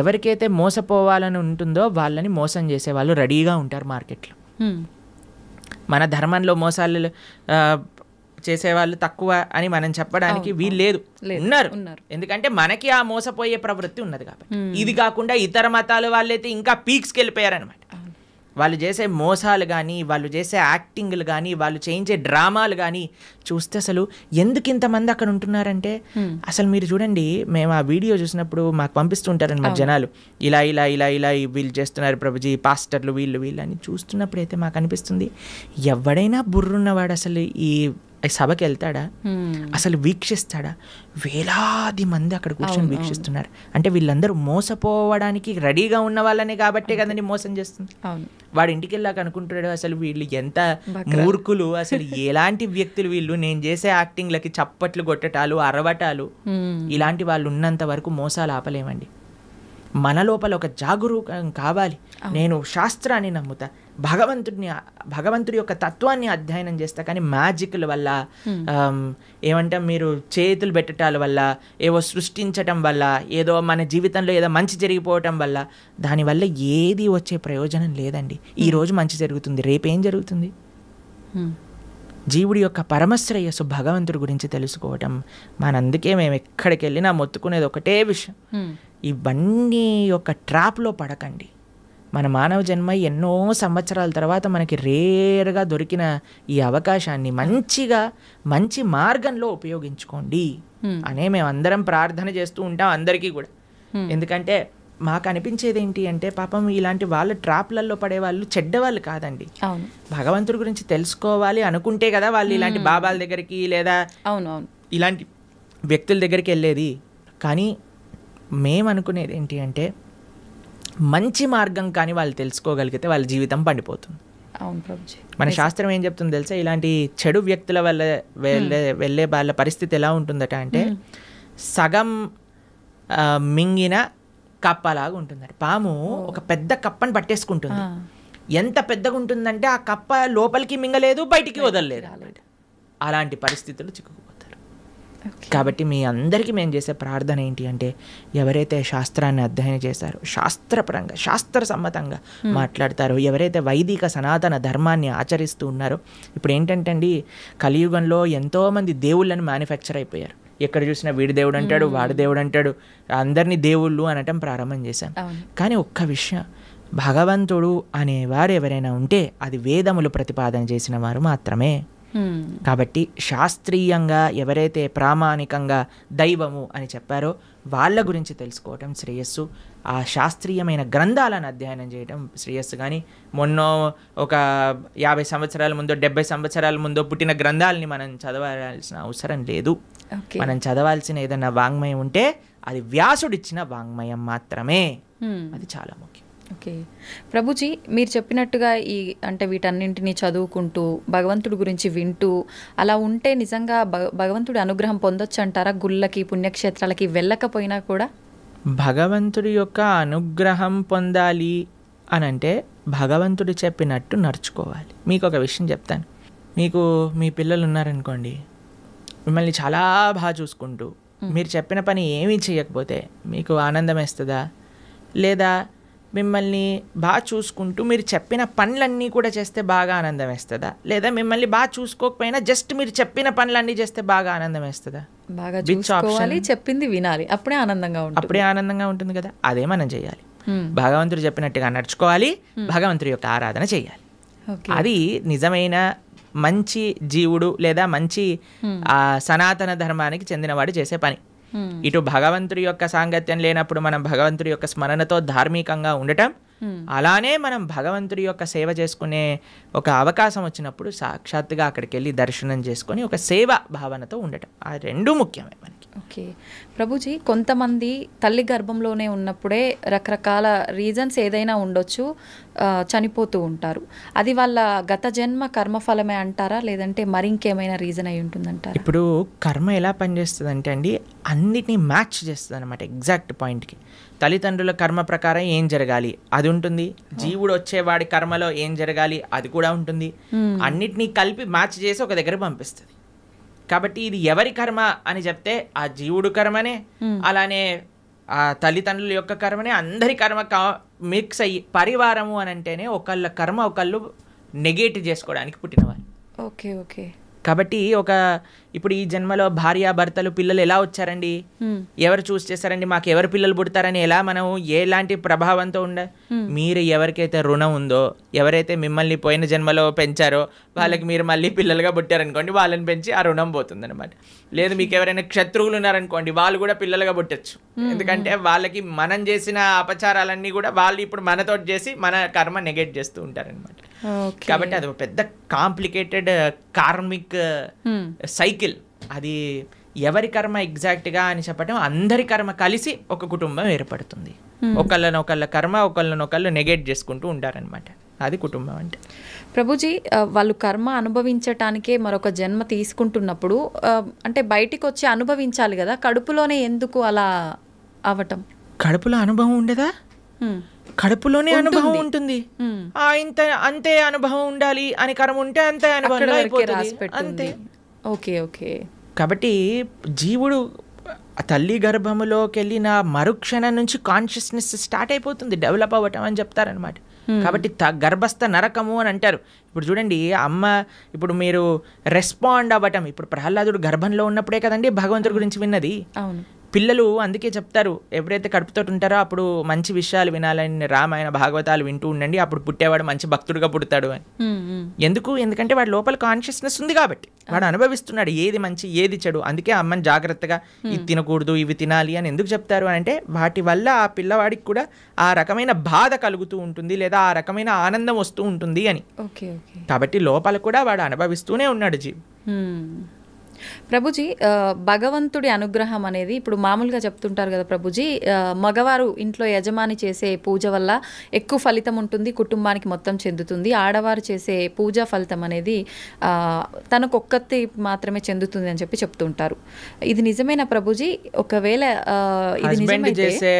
ఎవరికైతే మోసపోవాలని ఉంటుందో వాళ్ళని మోసం చేసే వాళ్ళు రెడీగా ఉంటారు మార్కెట్లో. మన ధర్మంలో మోసాలు చేసేవాళ్ళు తక్కువ అని మనం చెప్పడానికి వీలు లేదు, ఉన్నారు. ఎందుకంటే మనకి ఆ మోసపోయే ప్రవృత్తి ఉన్నది కాబట్టి. ఇది కాకుండా ఇతర మతాల వాళ్ళైతే ఇంకా పీక్స్కి వెళ్ళిపోయారనమాట. వాళ్ళు చేసే మోసాలు కానీ, వాళ్ళు చేసే యాక్టింగ్లు కానీ, వాళ్ళు చేయించే డ్రామాలు కానీ చూస్తే అసలు ఎందుకు ఇంతమంది అక్కడ ఉంటున్నారంటే, అసలు మీరు చూడండి, మేము ఆ వీడియో చూసినప్పుడు మాకు పంపిస్తుంటారనమాట జనాలు, ఇలా ఇలా ఇలా ఇలా వీళ్ళు చేస్తున్నారు ప్రభుజీ, పాస్టర్లు వీళ్ళు అని చూస్తున్నప్పుడు అయితే మాకు అనిపిస్తుంది, ఎవడైనా బుర్రున్నవాడు అసలు ఈ సభకి వెళ్తాడా? అసలు వీక్షిస్తాడా? వేలాది మంది అక్కడ కూర్చొని వీక్షిస్తున్నారు అంటే వీళ్ళందరూ మోసపోవడానికి రెడీగా ఉన్న వాళ్ళనే కాబట్టే కదండి మోసం చేస్తుంది. వాడు ఇంటికి వెళ్ళాక అనుకుంటున్నాడు, అసలు వీళ్ళు ఎంత మూర్ఖులు, అసలు ఎలాంటి వ్యక్తులు వీళ్ళు, నేను చేసే యాక్టింగ్లకి చప్పట్లు కొట్టటాలు అరవటాలు, ఇలాంటి వాళ్ళు ఉన్నంత వరకు మోసాలు ఆపలేమండి. మన లోపల ఒక జాగరూకం కావాలి. నేను శాస్త్రాన్ని నమ్ముతా, భగవంతుడి యొక్క తత్వాన్ని అధ్యయనం చేస్తా, కానీ మ్యాజిక్ల వల్ల ఏమంటాం, మీరు చేతులు పెట్టడాల వల్ల, ఏవో సృష్టించటం వల్ల, ఏదో మన జీవితంలో ఏదో మంచి జరిగిపోవటం వల్ల, దానివల్ల ఏది వచ్చే ప్రయోజనం లేదండి. ఈరోజు మంచి జరుగుతుంది, రేపేం జరుగుతుంది? జీవుడి యొక్క పరమశ్రేయస్సు భగవంతుడి గురించి తెలుసుకోవటం. మనందుకే మేము ఎక్కడికి వెళ్ళినా మొత్తుకునేది ఒకటే విషయం, ఇవన్నీ యొక్క ట్రాప్లో పడకండి. మన మానవ జన్మ ఎన్నో సంవత్సరాల తర్వాత మనకి రేర్గా దొరికిన ఈ అవకాశాన్ని మంచి మార్గంలో ఉపయోగించుకోండి అనే మేము అందరం ప్రార్థన చేస్తూ ఉంటాం అందరికీ కూడా. ఎందుకంటే మాకు అనిపించేది ఏంటి అంటే పాపం ఇలాంటి వాళ్ళ ట్రాప్లలో పడే వాళ్ళు చెడ్డవాళ్ళు కాదండి. అవును, భగవంతుడి గురించి తెలుసుకోవాలి అనుకుంటే కదా వాళ్ళు ఇలాంటి బాబాల దగ్గరికి లేదా అవునవును ఇలాంటి వ్యక్తుల దగ్గరికి వెళ్ళేది. కానీ మేము అనుకునేది ఏంటి అంటే మంచి మార్గం కానీ వాళ్ళు తెలుసుకోగలిగితే వాళ్ళ జీవితం పండిపోతుంది. అవును ప్రభుజీ. మన శాస్త్రం ఏం చెప్తుంది తెలుసా, ఇలాంటి చెడు వ్యక్తుల వల్ల వెళ్ళే వాళ్ళ పరిస్థితి ఎలా ఉంటుందట అంటే సగం మింగిన కప్పలాగా ఉంటుందట. పాము ఒక పెద్ద కప్పని పట్టేసుకుంటుంది. ఎంత పెద్దగా ఉంటుందంటే ఆ కప్ప లోపలికి మింగలేదు, బయటికి వదలలేదు. అలాంటి పరిస్థితులు చిక్కుకుపోతారు. కాబట్టి మీ అందరికీ మేము చేసే ప్రార్థన ఏంటి అంటే ఎవరైతే శాస్త్రాన్ని అధ్యయనం చేశారో, శాస్త్రపరంగా శాస్త్ర సమ్మతంగా మాట్లాడతారో, ఎవరైతే వైదిక సనాతన ధర్మాన్ని ఆచరిస్తూ ఉన్నారో, ఇప్పుడు ఏంటంటే అండి కలియుగంలో ఎంతోమంది దేవుళ్ళని మ్యానుఫ్యాక్చర్ అయిపోయారు. ఎక్కడ చూసినా వీడి దేవుడు అంటాడు, వాడి దేవుడు అంటాడు, అందరినీ దేవుళ్ళు అనటం ప్రారంభం చేశాం. కానీ ఒక్క విషయం, భగవంతుడు అనేవారు ఎవరైనా ఉంటే అది వేదములు ప్రతిపాదన చేసిన వారు మాత్రమే. కాబట్టి శాస్త్రీయంగా ఎవరైతే ప్రామాణికంగా దైవము అని చెప్పారో వాళ్ళ గురించి తెలుసుకోవటం శ్రేయస్సు. ఆ శాస్త్రీయమైన గ్రంథాలను అధ్యయనం చేయడం శ్రేయస్సు. కానీ మొన్న ఒక 50 సంవత్సరాల ముందో 70 సంవత్సరాల ముందో పుట్టిన గ్రంథాలని మనం చదవాల్సిన అవసరం లేదు. మనం చదవాల్సిన ఏదన్నా వాంగ్మయం ఉంటే అది వ్యాసుడిచ్చిన వాంగ్మయం మాత్రమే. అది చాలా ముఖ్యం. ఓకే ప్రభుజీ, మీరు చెప్పినట్టుగా అంటే వీటన్నింటినీ చదువుకుంటూ భగవంతుడి గురించి వింటూ అలా ఉంటే నిజంగా భగవంతుడి అనుగ్రహం పొందొచ్చు అంటారా? గుళ్ళకి పుణ్యక్షేత్రాలకి వెళ్ళకపోయినా కూడా భగవంతుడి యొక్క అనుగ్రహం పొందాలి అని అంటే భగవంతుడు చెప్పినట్టు నడుచుకోవాలి. మీకు ఒక విషయం చెప్తాను. మీకు మీ పిల్లలు ఉన్నారనుకోండి, మిమ్మల్ని చాలా బాగా చూసుకుంటూ మీరు చెప్పిన పని ఏమీ చేయకపోతే మీకు ఆనందం వేస్తుందా? లేదా మిమ్మల్ని బాగా చూసుకుంటూ మీరు చెప్పిన పనులన్నీ కూడా చేస్తే బాగా ఆనందం వేస్తుందా? లేదా మిమ్మల్ని బాగా చూసుకోకపోయినా జస్ట్ మీరు చెప్పిన పనులన్నీ చేస్తే బాగా ఆనందం వేస్తుందా? బాగా చూసుకోవాలి, చెప్పింది వినాలి, అప్పుడే ఆనందంగా ఉంటుంది కదా. అదే మనం చేయాలి. భగవంతుడు చెప్పినట్టుగా నడుచుకోవాలి, భగవంతుడి యొక్క ఆరాధన చేయాలి. అది నిజమైన మంచి జీవుడు లేదా మంచి సనాతన ధర్మానికి చెందినవాడు చేసే పని. ఇటు భగవంతుడి యొక్క సాంగత్యం లేనప్పుడు మనం భగవంతుడి యొక్క స్మరణతో ధార్మికంగా ఉండటం, అలానే మనం భగవంతుడి యొక్క సేవ చేసుకునే ఒక అవకాశం వచ్చినప్పుడు సాక్షాత్తుగా అక్కడికి వెళ్ళి దర్శనం చేసుకొని ఒక సేవ భావనతో ఉండటం, ఆ రెండు ముఖ్యమే మనకి. ఓకే ప్రభుజీ, కొంతమంది తల్లి గర్భంలోనే ఉన్నప్పుడే రకరకాల రీజన్స్ ఏదైనా ఉండొచ్చు, చనిపోతూ ఉంటారు. అది వాళ్ళ గత జన్మ కర్మఫలమే అంటారా, లేదంటే మరి ఇంకేమైనా రీజన్ అయి ఉంటుందంటారా? ఇప్పుడు కర్మ ఎలా పనిచేస్తుంది అంటే అండి, అన్నిటినీ మ్యాచ్ చేస్తుంది అనమాట ఎగ్జాక్ట్ పాయింట్కి. తల్లిదండ్రుల కర్మ ప్రకారం ఏం జరగాలి అది ఉంటుంది, జీవుడు వచ్చేవాడి కర్మలో ఏం జరగాలి అది కూడా ఉంటుంది. అన్నిటినీ కలిపి మ్యాచ్ చేసి ఒక దగ్గర పంపిస్తుంది. కాబట్టి ఇది ఎవరి కర్మ అని చెప్తే ఆ జీవుడు కర్మనే, అలానే ఆ తల్లిదండ్రుల యొక్క కర్మనే, అందరి కర్మ మిక్స్ అయ్యి పరివారము అని అంటేనే ఒకళ్ళ కర్మ ఒకళ్ళు నెగేట్ చేసుకోవడానికి పుట్టినవారు. Okay okay. కాబట్టి ఇప్పుడు ఈ జన్మలో భార్యాభర్తలు పిల్లలు ఎలా వచ్చారండి, ఎవరు చూస్ చేశారండి, మాకు ఎవరు పిల్లలు పుడతారని ఎలా మనం ఎలాంటి ప్రభావంతో మీరు ఎవరికైతే రుణం ఉందో, ఎవరైతే మిమ్మల్ని పోయిన జన్మలో పెంచారో వాళ్ళకి మీరు మళ్ళీ పిల్లలుగా పుట్టారనుకోండి, వాళ్ళని పెంచి ఆ రుణం పోతుంది అనమాట. లేదు మీకు ఎవరైనా శత్రువులు ఉన్నారనుకోండి, వాళ్ళు కూడా పిల్లలుగా పుట్టచ్చు. ఎందుకంటే వాళ్ళకి మనం చేసిన అపచారాలన్నీ కూడా వాళ్ళు ఇప్పుడు మనతో చేసి మన కర్మ నెగెట్ చేస్తూ ఉంటారనమాట. కాబట్టి అది ఒక పెద్ద కాంప్లికేటెడ్ కార్మిక్ సైకిల్. అది ఎవరి కర్మ ఎగ్జాక్ట్గా అని చెప్పడం, అందరి కర్మ కలిసి ఒక కుటుంబం ఏర్పడుతుంది. ఒకళ్ళ కర్మ ఒకళ్ళు నెగెట్ చేసుకుంటూ ఉంటారనమాట. అది కుటుంబం అంటే. ప్రభుజీ, వాళ్ళు కర్మ అనుభవించటానికే మరొక జన్మ తీసుకుంటున్నప్పుడు అంటే బయటికి వచ్చి అనుభవించాలి కదా, కడుపులోనే ఎందుకు అలా అవటం? కడుపులో అనుభవం ఉండదా? కడుపులోనే అనుభవం ఉంటుంది. అంతే అనుభవం ఉండాలి అని కర్మ ఉంటే అంతే అనుభవం అంతే. Okay okay. కాబట్టి జీవుడు తల్లి గర్భములోకి వెళ్ళిన మరుక్షణం నుంచి కాన్షియస్నెస్ స్టార్ట్ అయిపోతుంది, డెవలప్ అవ్వటం అని చెప్తారనమాట. కాబట్టి గర్భస్థ నరకము అని అంటారు. ఇప్పుడు చూడండి, అమ్మ ఇప్పుడు మీరు రెస్పాండ్ అవ్వటం, ఇప్పుడు ప్రహ్లాదుడు గర్భంలో ఉన్నప్పుడే కదండి భగవంతుడి గురించి విన్నది. పిల్లలు అందుకే చెప్తారు, ఎప్పుడైతే కడుపుతో ఉంటారో అప్పుడు మంచి విషయాలు వినాలని రామాయణ భాగవతాలు వింటూ ఉండండి, అప్పుడు పుట్టేవాడు మంచి భక్తుడిగా పుడతాడు అని. ఎందుకంటే వాడి లోపల కాన్షియస్నెస్ ఉంది కాబట్టి, వాడు అనుభవిస్తున్నాడు ఏది మంచి ఏది చెడు. అందుకే అమ్మని జాగ్రత్తగా ఇది తినకూడదు ఇవి తినాలి అని ఎందుకు చెప్తారు అని అంటే, వాటి వల్ల ఆ పిల్లవాడికి కూడా ఆ రకమైన బాధ కలుగుతూ ఉంటుంది, లేదా ఆ రకమైన ఆనందం వస్తూ ఉంటుంది అని. కాబట్టి లోపల కూడా వాడు అనుభవిస్తూనే ఉన్నాడు జీవి. ప్రభుజీ, భగవంతుడి అనుగ్రహం అనేది ఇప్పుడు మామూలుగా చెప్తుంటారు కదా ప్రభుజీ, మగవారు ఇంట్లో యజమాని చేసే పూజ వల్ల ఎక్కువ ఫలితం ఉంటుంది, కుటుంబానికి మొత్తం చెందుతుంది. ఆడవారు చేసే పూజా ఫలితం అనేది తనకు ఒక్కటి మాత్రమే చెందుతుంది అని చెప్పి చెప్తుంటారు. ఇది నిజమేనా ప్రభుజీ? ఒకవేళ ఇది నిజమైతే చేసే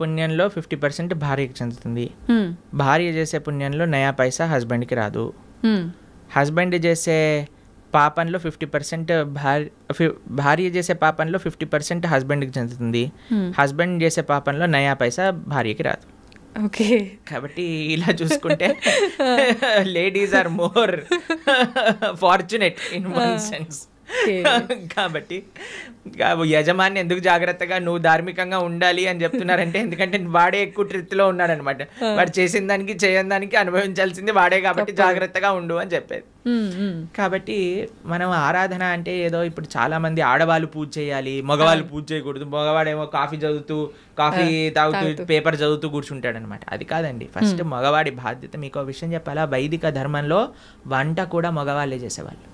పుణ్యంలో 50% భార్యకి చెందుతుంది, భార్య చేసే పుణ్యంలో నయా పైసా హస్బెండ్కి రాదు. హస్బెండ్ చేసే పాపంలో 50% భార్య చేసే పాపంలో 50% హస్బెండ్కి చెందుతుంది, హస్బెండ్ చేసే పాపంలో నయా పైసా భార్యకి రాదు. ఓకే, కాబట్టి ఇలా చూసుకుంటే ladies are more fortunate in one sense. కాబట్టి యజమాని ఎందుకు జాగ్రత్తగా నువ్వు ధార్మికంగా ఉండాలి అని చెప్తున్నారంటే, ఎందుకంటే వాడే ఎక్కువ ట్రిత్లో ఉన్నాడనమాట. వాడు చేసిన దానికి చేయని దానికి అనుభవించాల్సింది వాడే, కాబట్టి జాగ్రత్తగా ఉండు అని చెప్పేది. కాబట్టి మనం ఆరాధన అంటే ఏదో ఇప్పుడు చాలా మంది ఆడవాళ్ళు పూజ చేయాలి, మగవాళ్ళు పూజ చేయకూడదు, మగవాడేమో కాఫీ తాగుతూ పేపర్ చదువుతూ కూర్చుంటాడు అనమాట. అది కాదండి. ఫస్ట్ మగవాడి బాధ్యత. మీకు విషయం చెప్పాలా, వైదిక ధర్మంలో వంట కూడా మగవాళ్ళే చేసేవాళ్ళు,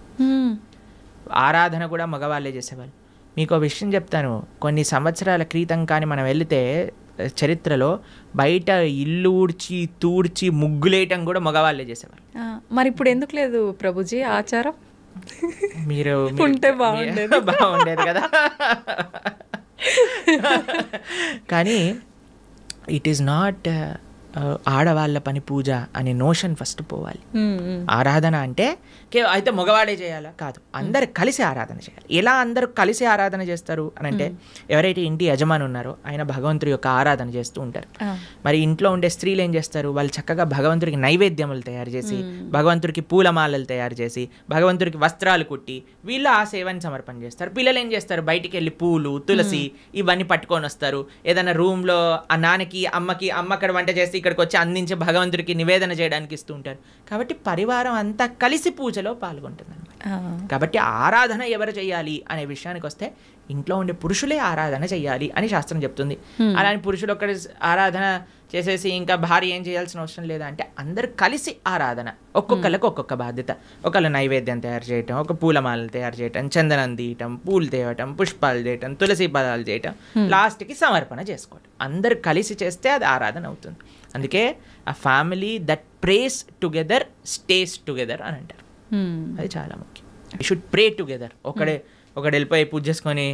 ఆరాధన కూడా మగవాళ్ళే చేసేవాళ్ళు. మీకు విషయం చెప్తాను, కొన్ని సంవత్సరాల క్రితం కానీ మనం వెళితే చరిత్రలో బయట ఇల్లు ఊడ్చి తూడ్చి ముగ్గులేయటం కూడా మగవాళ్ళే చేసేవాళ్ళు. మరి ఇప్పుడు ఎందుకు లేదు ప్రభుజీ ఆచారం? మీరు ఉంటే బాగుండేది కదా. కానీ ఇట్ ఈస్ నాట్ ఆడవాళ్ళ పని పూజ అనే నోషన్ ఫస్ట్ పోవాలి. ఆరాధన అంటే అయితే మగవాడే చేయాలా? కాదు, అందరు కలిసి ఆరాధన చేయాలి. ఎలా అందరూ కలిసి ఆరాధన చేస్తారు అని అంటే, ఎవరైతే ఇంటి యజమాని ఉన్నారో ఆయన భగవంతుడి యొక్క ఆరాధన చేస్తూ ఉంటారు. మరి ఇంట్లో ఉండే స్త్రీలు ఏం చేస్తారు? వాళ్ళు చక్కగా భగవంతుడికి నైవేద్యములు తయారు చేసి, భగవంతుడికి పూలమాలలు తయారు చేసి, భగవంతుడికి వస్త్రాలు కుట్టి వీళ్ళు ఆ సేవని సమర్పణ చేస్తారు. పిల్లలు ఏం చేస్తారు? బయటికి వెళ్ళి పూలు తులసి ఇవన్నీ పట్టుకొని వస్తారు. ఏదైనా రూమ్లో ఆ నాన్నకి అమ్మకి, అమ్మ అక్కడ వంట చేసి ఇక్కడికి వచ్చి అందించి భగవంతుడికి నివేదన చేయడానికి ఇస్తూ ఉంటారు. కాబట్టి పరివారం అంతా కలిసి పూజలో పాల్గొంటుంది అనమాట. కాబట్టి ఆరాధన ఎవరు చేయాలి అనే విషయానికి వస్తే, ఇంట్లో ఉండే పురుషులే ఆరాధన చేయాలి అని శాస్త్రం చెప్తుంది. అలానే పురుషులు ఒక్కడి ఆరాధన చేసేసి ఇంకా భార్య ఏం చేయాల్సిన అవసరం లేదా అంటే, అందరు కలిసి ఆరాధన. ఒక్కొక్కరికి ఒక్కొక్క బాధ్యత. ఒకళ్ళు నైవేద్యం తయారు చేయటం, ఒక పూలమాలలు తయారు చేయటం, చందనం తీయటం, పూలు తేవటం, పుష్పాలు చేయటం, తులసి పదాలు చేయటం, లాస్ట్కి సమర్పణ చేసుకోవటం. అందరు కలిసి చేస్తే అది ఆరాధన అవుతుంది. అందుకే ఆ family that praise together stays together అని అంటారు. అది చాలా ముఖ్యం. You should pray together. ఒకడు వెళ్ళిపోయి పూజ చేసుకొని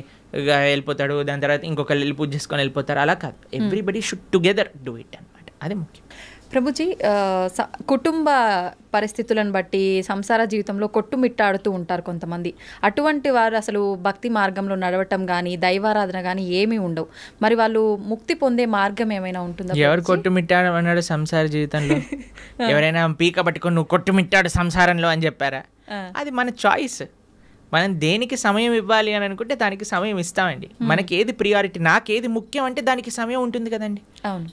వెళ్ళిపోతాడు, దాని తర్వాత ఇంకొకరు వెళ్ళి పూజ చేసుకొని వెళ్ళిపోతారు, అలా కాదు. Everybody should together do it అనమాట. అది ముఖ్యం. ప్రభుజీ, కుటుంబ పరిస్థితులను బట్టి సంసార జీవితంలో కొట్టుమిట్టాడుతూ ఉంటారు కొంతమంది. అటువంటి వారు అసలు భక్తి మార్గంలో నడవటం కానీ దైవారాధన కానీ ఏమీ ఉండవు. మరి వాళ్ళు ముక్తి పొందే మార్గం ఏమైనా ఉంటుందా? ఎవరు కొట్టుమిట్టాడు అన్నాడు సంసార జీవితంలో? ఎవరైనా పీక పట్టుకొని నువ్వు కొట్టుమిట్టాడు సంసారంలో అని చెప్పారా? అది మన చాయిస్. మనం దేనికి సమయం ఇవ్వాలి అని అనుకుంటే దానికి సమయం ఇస్తామండి. మనకి ఏది ప్రియారిటీ, నాకేది ముఖ్యం అంటే దానికి సమయం ఉంటుంది కదండి.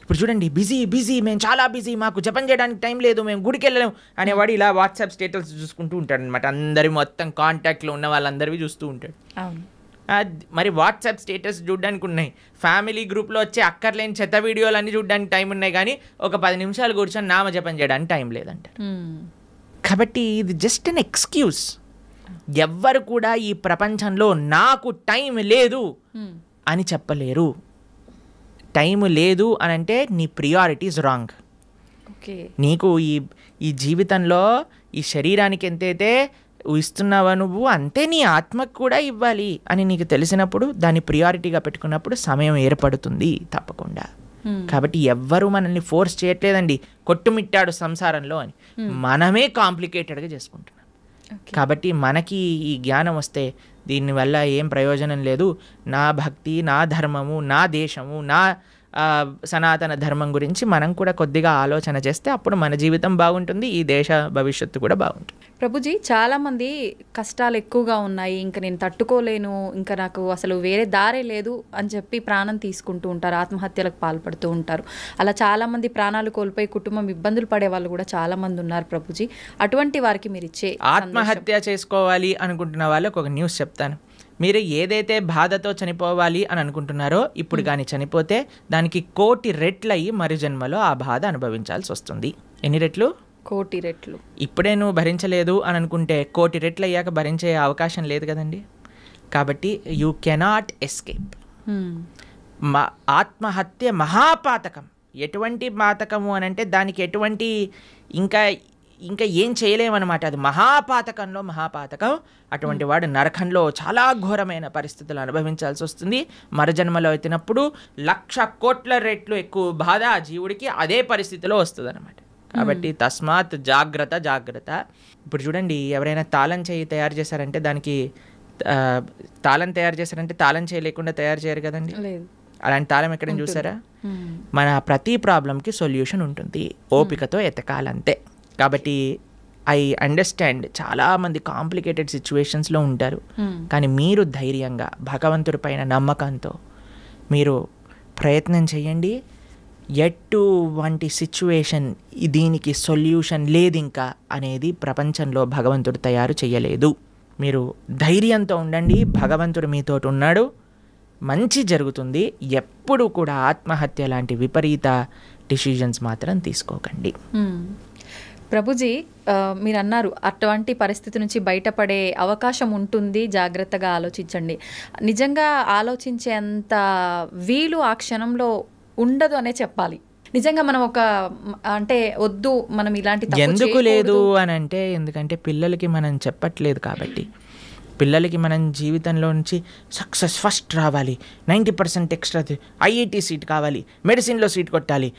ఇప్పుడు చూడండి, బిజీ, మేము చాలా బిజీ, మాకు జపం చేయడానికి టైం లేదు, మేము గుడికి వెళ్ళలేము అనేవాడు ఇలా వాట్సాప్ స్టేటస్ చూసుకుంటూ ఉంటాడు అనమాట. అందరి మొత్తం కాంటాక్ట్లో ఉన్న వాళ్ళందరివి చూస్తూ ఉంటాడు. మరి వాట్సాప్ స్టేటస్ చూడడానికి ఉన్నాయి, ఫ్యామిలీ గ్రూప్లో వచ్చే అక్కర్లేని చెత్త వీడియోలు అన్నీ చూడడానికి టైం ఉన్నాయి, కానీ ఒక 10 నిమిషాలు కూర్చొని నామజపం చేయడానికి టైం లేదంటారు. కాబట్టి ఇది జస్ట్ అన్ ఎక్స్క్యూజ్. ఎవ్వరు కూడా ఈ ప్రపంచంలో నాకు టైం లేదు అని చెప్పలేరు. టైం లేదు అని అంటే నీ ప్రియారిటీస్ రాంగ్. నీకు ఈ జీవితంలో ఈ శరీరానికి ఎంతైతే ఇస్తున్నావా నువ్వు, అంతే నీ ఆత్మకు కూడా ఇవ్వాలి అని నీకు తెలిసినప్పుడు, దాన్ని ప్రియారిటీగా పెట్టుకున్నప్పుడు సమయం ఏర్పడుతుంది తప్పకుండా. కాబట్టి ఎవ్వరూ మనల్ని ఫోర్స్ చేయట్లేదండి కొట్టుమిట్టాడు సంసారంలో అని. మనమే కాంప్లికేటెడ్గా చేసుకుంటున్నాం. కాబట్టి మనకి ఈ జ్ఞానం వస్తే దీనివల్ల ఏం ప్రయోజనం లేదు. నా భక్తి, నా ధర్మము, నా దేశము, నా సనాతన ధర్మం గురించి మనం కూడా కొద్దిగా ఆలోచన చేస్తే అప్పుడు మన జీవితం బాగుంటుంది, ఈ దేశ భవిష్యత్తు కూడా బాగుంటుంది. ప్రభుజీ, చాలామంది కష్టాలు ఎక్కువగా ఉన్నాయి, ఇంకా నేను తట్టుకోలేను, ఇంకా నాకు అసలు వేరే దారే లేదు అని చెప్పి ప్రాణం తీసుకుంటూ ఉంటారు, ఆత్మహత్యలకు పాల్పడుతూ ఉంటారు. అలా చాలామంది ప్రాణాలు కోల్పోయి కుటుంబం ఇబ్బందులు పడే వాళ్ళు కూడా చాలామంది ఉన్నారు ప్రభుజీ. అటువంటి వారికి మీరు ఇచ్చే ఆత్మహత్య చేసుకోవాలి అనుకుంటున్న వాళ్ళకి ఒక న్యూస్ చెప్తాను. మీరు ఏదైతే బాధతో చనిపోవాలి అని అనుకుంటున్నారో ఇప్పుడు కానీ చనిపోతే దానికి 1,000,000 రెట్లు అయ్యి మరి జన్మలో ఆ బాధ అనుభవించాల్సి వస్తుంది. ఎన్ని రెట్లు? 1,000,000 రెట్లు. ఇప్పుడే నువ్వు భరించలేదు అని అనుకుంటే 1,000,000 రెట్లు అయ్యాక భరించే అవకాశం లేదు కదండి. కాబట్టి యూ కెనాట్ ఎస్కేప్. ఆత్మహత్య మహాపాతకం. ఎటువంటి పాతకము అని అంటే దానికి ఎటువంటి ఇంకా ఏం చేయలేమన్నమాట. అది మహాపాతకంలో మహాపాతకం. అటువంటి వాడు నరకంలో చాలా ఘోరమైన పరిస్థితులు అనుభవించాల్సి వస్తుంది. మరజన్మలో ఎత్తినప్పుడు 1,00,00,000,000 రెట్లు ఎక్కువ బాధ ఆ జీవుడికి అదే పరిస్థితిలో వస్తుంది అనమాట. కాబట్టి తస్మాత్ జాగ్రత్త జాగ్రత్త. ఇప్పుడు చూడండి, ఎవరైనా తాళం చేయి తయారు చేశారంటే దానికి తాళం తయారు చేశారంటే తాళం చేయి లేకుండా తయారు చేయరు కదండి. అలాంటి తాళం ఎక్కడైనా చూసారా? మన ప్రతి ప్రాబ్లంకి సొల్యూషన్ ఉంటుంది, ఓపికతో ఎతకాలంతే. కాబట్టి ఐ అండర్స్టాండ్ చాలామంది కాంప్లికేటెడ్ సిచ్యువేషన్స్లో ఉంటారు, కానీ మీరు ధైర్యంగా భగవంతుడి పైన నమ్మకంతో మీరు ప్రయత్నం చేయండి. ఎటువంటి సిచ్యువేషన్ దీనికి సొల్యూషన్ లేదు ఇంకా అనేది ప్రపంచంలో భగవంతుడు తయారు చేయలేదు. మీరు ధైర్యంతో ఉండండి, భగవంతుడు మీతో ఉన్నాడు, మంచి జరుగుతుంది. ఎప్పుడు కూడా ఆత్మహత్య లాంటి విపరీత డిసిజన్స్ మాత్రం తీసుకోకండి. ప్రభుజీ, మీరు అన్నారు అటువంటి పరిస్థితి నుంచి బయటపడే అవకాశం ఉంటుంది, జాగ్రత్తగా ఆలోచించండి. నిజంగా ఆలోచించేంత వీలు ఆ క్షణంలో ఉండదు అనే చెప్పాలి. నిజంగా మనం అంటే వద్దు, మనం ఇలాంటి ఎందుకు లేదు అని అంటే, ఎందుకంటే పిల్లలకి మనం చెప్పట్లేదు కాబట్టి. పిల్లలకి మనం జీవితంలో నుంచి సక్సెస్ ఫస్ట్ రావాలి, 90% ఎక్స్ట్రా, ఐఐటి సీట్ కావాలి, మెడిసిన్లో సీట్ కొట్టాలి.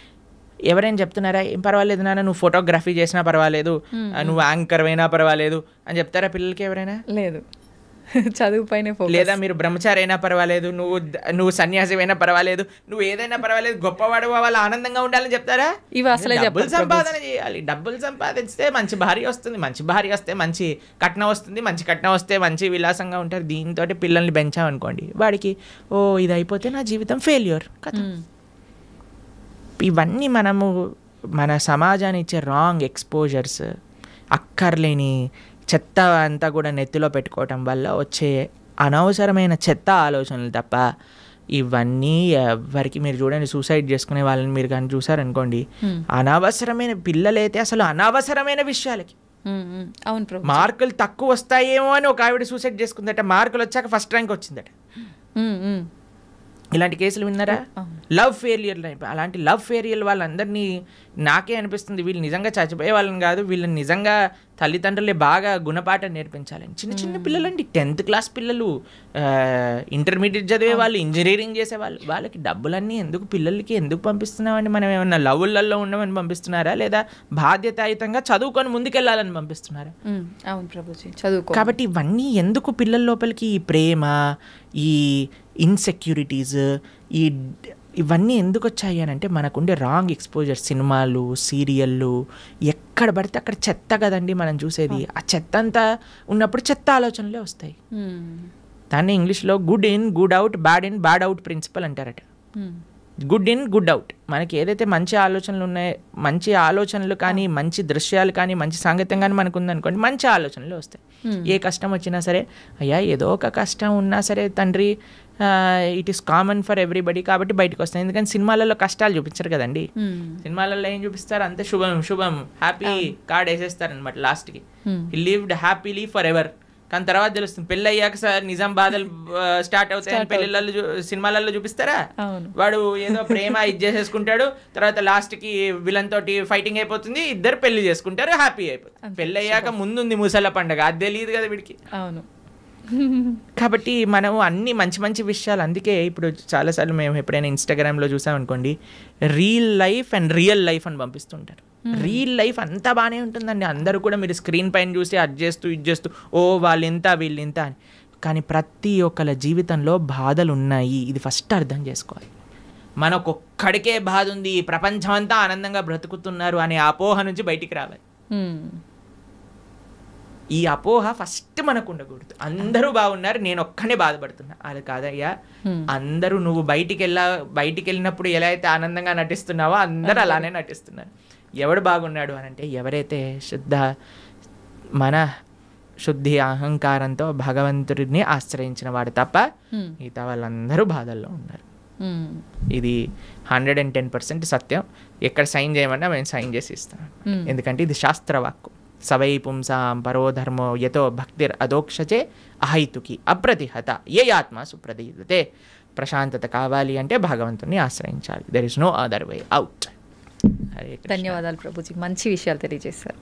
ఎవరైనా చెప్తున్నారా ఏం పర్వాలేదు నాన్న, నువ్వు ఫోటోగ్రఫీ చేసినా పర్వాలేదు, నువ్వు యాంకర్ అయినా పర్వాలేదు అని చెప్తారా పిల్లలకి ఎవరైనా? లేదు. చదువు పైన, లేదా మీరు బ్రహ్మచారి అయినా పర్వాలేదు, నువ్వు సన్యాసి అయినా పర్వాలేదు, నువ్వు ఏదైనా పర్వాలేదు, గొప్పవాడు వాళ్ళు ఆనందంగా ఉండాలని చెప్తారా? ఇవి అసలే డబ్బులు సంపాదన చేయాలి. డబ్బులు సంపాదిస్తే మంచి భార్య వస్తుంది, మంచి భార్య వస్తే మంచి కట్నం వస్తుంది, మంచి కట్నం వస్తే మంచి విలాసంగా ఉంటారు. దీంతో పిల్లల్ని పెంచామనుకోండి, వాడికి ఇది అయిపోతే నా జీవితం ఫెయిల్యూర్ కదా. ఇవన్నీ మనము మన సమాజాన్ని ఇచ్చే రాంగ్ ఎక్స్పోజర్స్, అక్కర్లేని చెత్త అంతా కూడా నెత్తిలో పెట్టుకోవటం వల్ల వచ్చే అనవసరమైన చెత్త ఆలోచనలు తప్ప ఇవన్నీ ఎవరికి. మీరు చూడండి, సూసైడ్ చేసుకునే వాళ్ళని మీరు కానీ చూసారనుకోండి, అనవసరమైన పిల్లలైతే అసలు అనవసరమైన విషయాలకి మార్కులు తక్కువ వస్తాయేమో అని ఒక ఆవిడ సూసైడ్ చేసుకుందట, మార్కులు వచ్చాక ఫస్ట్ ర్యాంక్ వచ్చిందట. ఇలాంటి కేసులు విన్నారా? Love failure. అలాంటి లవ్ ఫెయిలియర్ వాళ్ళందరినీ నాకే అనిపిస్తుంది వీళ్ళు నిజంగా చచ్చిపోయే వాళ్ళని కాదు, వీళ్ళని నిజంగా తల్లిదండ్రులే బాగా గుణపాఠం నేర్పించాలని. చిన్న చిన్న పిల్లలండి, 10th క్లాస్ పిల్లలు, ఇంటర్మీడియట్ చదివే వాళ్ళు, ఇంజనీరింగ్ చేసేవాళ్ళు, వాళ్ళకి డబ్బులన్నీ ఎందుకు పిల్లలకి ఎందుకు పంపిస్తున్నామండి? మనం ఏమన్నా లవ్వులలో ఉండమని పంపిస్తున్నారా, లేదా బాధ్యతాయుతంగా చదువుకొని ముందుకెళ్ళాలని పంపిస్తున్నారా? అవును ప్రభుజీ, చదువుకో. కాబట్టి ఇవన్నీ ఎందుకు పిల్లల లోపలికి ఈ ప్రేమ, ఈ ఇన్సెక్యూరిటీస్, ఇవన్నీ ఎందుకు వచ్చాయి అని అంటే మనకుండే రాంగ్ ఎక్స్పోజర్. సినిమాలు, సీరియళ్ళు, ఎక్కడ పడితే అక్కడ చెత్త కదండి మనం చూసేది. ఆ చెత్త అంతా ఉన్నప్పుడు చెత్త ఆలోచనలే వస్తాయి. దాన్ని ఇంగ్లీష్లో good in good out, bad in bad out principle అంటారట. Good in good out. మనకి ఏదైతే మంచి ఆలోచనలు ఉన్నాయో, మంచి ఆలోచనలు కానీ, మంచి దృశ్యాలు కానీ, మంచి సాంగత్యం కానీ మనకు ఉందనుకోండి, మంచి ఆలోచనలు వస్తాయి. ఏ కష్టం వచ్చినా సరే, అయ్యా ఏదో ఒక కష్టం ఉన్నా సరే తండ్రి, it is common for everybody, కాబట్టి బయటకు వస్తాయి. ఎందుకంటే సినిమాలలో కష్టాలు చూపించరు కదండి. సినిమాలలో ఏం చూపిస్తారు? అంతే శుభం శుభం హ్యాపీ కార్డ్ వేసేస్తారు అనమాట లాస్ట్కి. హి లివ్డ్ హ్యాపీలీ ఫర్ ఎవర్. కానీ తర్వాత తెలుస్తుంది పెళ్ళి అయ్యాక సార్ నిజాం బాధలు స్టార్ట్ అవుతాయని పెళ్ళిళ్ళలో సినిమాలలో చూపిస్తారా? వాడు ఏదో ప్రేమ ఇది చేసేసుకుంటాడు, తర్వాత లాస్ట్కి విలన్ తోటి ఫైటింగ్ అయిపోతుంది, ఇద్దరు పెళ్లి చేసుకుంటారు, హ్యాపీ అయిపోతుంది. పెళ్ళి అయ్యాక ముందుంది ముసల పండగ, అది తెలియదు కదా వీడికి. అవును. కాబట్టి మనం అన్ని మంచి మంచి విషయాలు, అందుకే ఇప్పుడు చాలాసార్లు మేము ఎప్పుడైనా ఇన్స్టాగ్రామ్లో చూసామనుకోండి, real life and real life అని పంపిస్తుంటారు. రియల్ లైఫ్ అంతా బాగానే ఉంటుందండి, అందరూ కూడా మీరు స్క్రీన్ పైన చూసి అది చేస్తూ ఇది చేస్తూ వాళ్ళు ఇంత వీళ్ళు ఇంత అని. కానీ ప్రతి ఒక్కళ్ళ జీవితంలో బాధలు ఉన్నాయి, ఇది ఫస్ట్ అర్థం చేసుకోవాలి. మనకొక్కడికే బాధ ఉంది, ప్రపంచమంతా ఆనందంగా బ్రతుకుతున్నారు అనే అపోహ నుంచి బయటికి రావాలి. ఈ అపోహ ఫస్ట్ మనకు ఉండకూడదు. అందరూ బాగున్నారు, నేను ఒక్కనే బాధపడుతున్నా, అది కాదయ్యా. అందరూ నువ్వు బయటికి వెళ్ళినప్పుడు ఎలా అయితే ఆనందంగా నటిస్తున్నావో అందరూ అలానే నటిస్తున్నారు. ఎవడు బాగున్నాడు అని అంటే ఎవరైతే మన శుద్ధి అహంకారంతో భగవంతుడిని ఆశ్రయించిన వాడు తప్ప మిగతా వాళ్ళందరూ బాధల్లో ఉన్నారు. ఇది 110% సత్యం. ఎక్కడ సైన్ చేయమన్నా మేము సైన్ చేసి ఇస్తాం, ఎందుకంటే ఇది శాస్త్రవాక్కు. సవై పుంసాం పరోధర్మో యతో భక్తిర్ అదోక్షచే అహైతుకి అప్రతిహత ఏ ఆత్మ సుప్రదీయతే. ప్రశాంతత కావాలి అంటే భగవంతుని ఆశ్రయించాలి. There is no other way out. ధన్యవాదాలు ప్రభుజీ, మంచి విషయాలు తెలియజేశారు.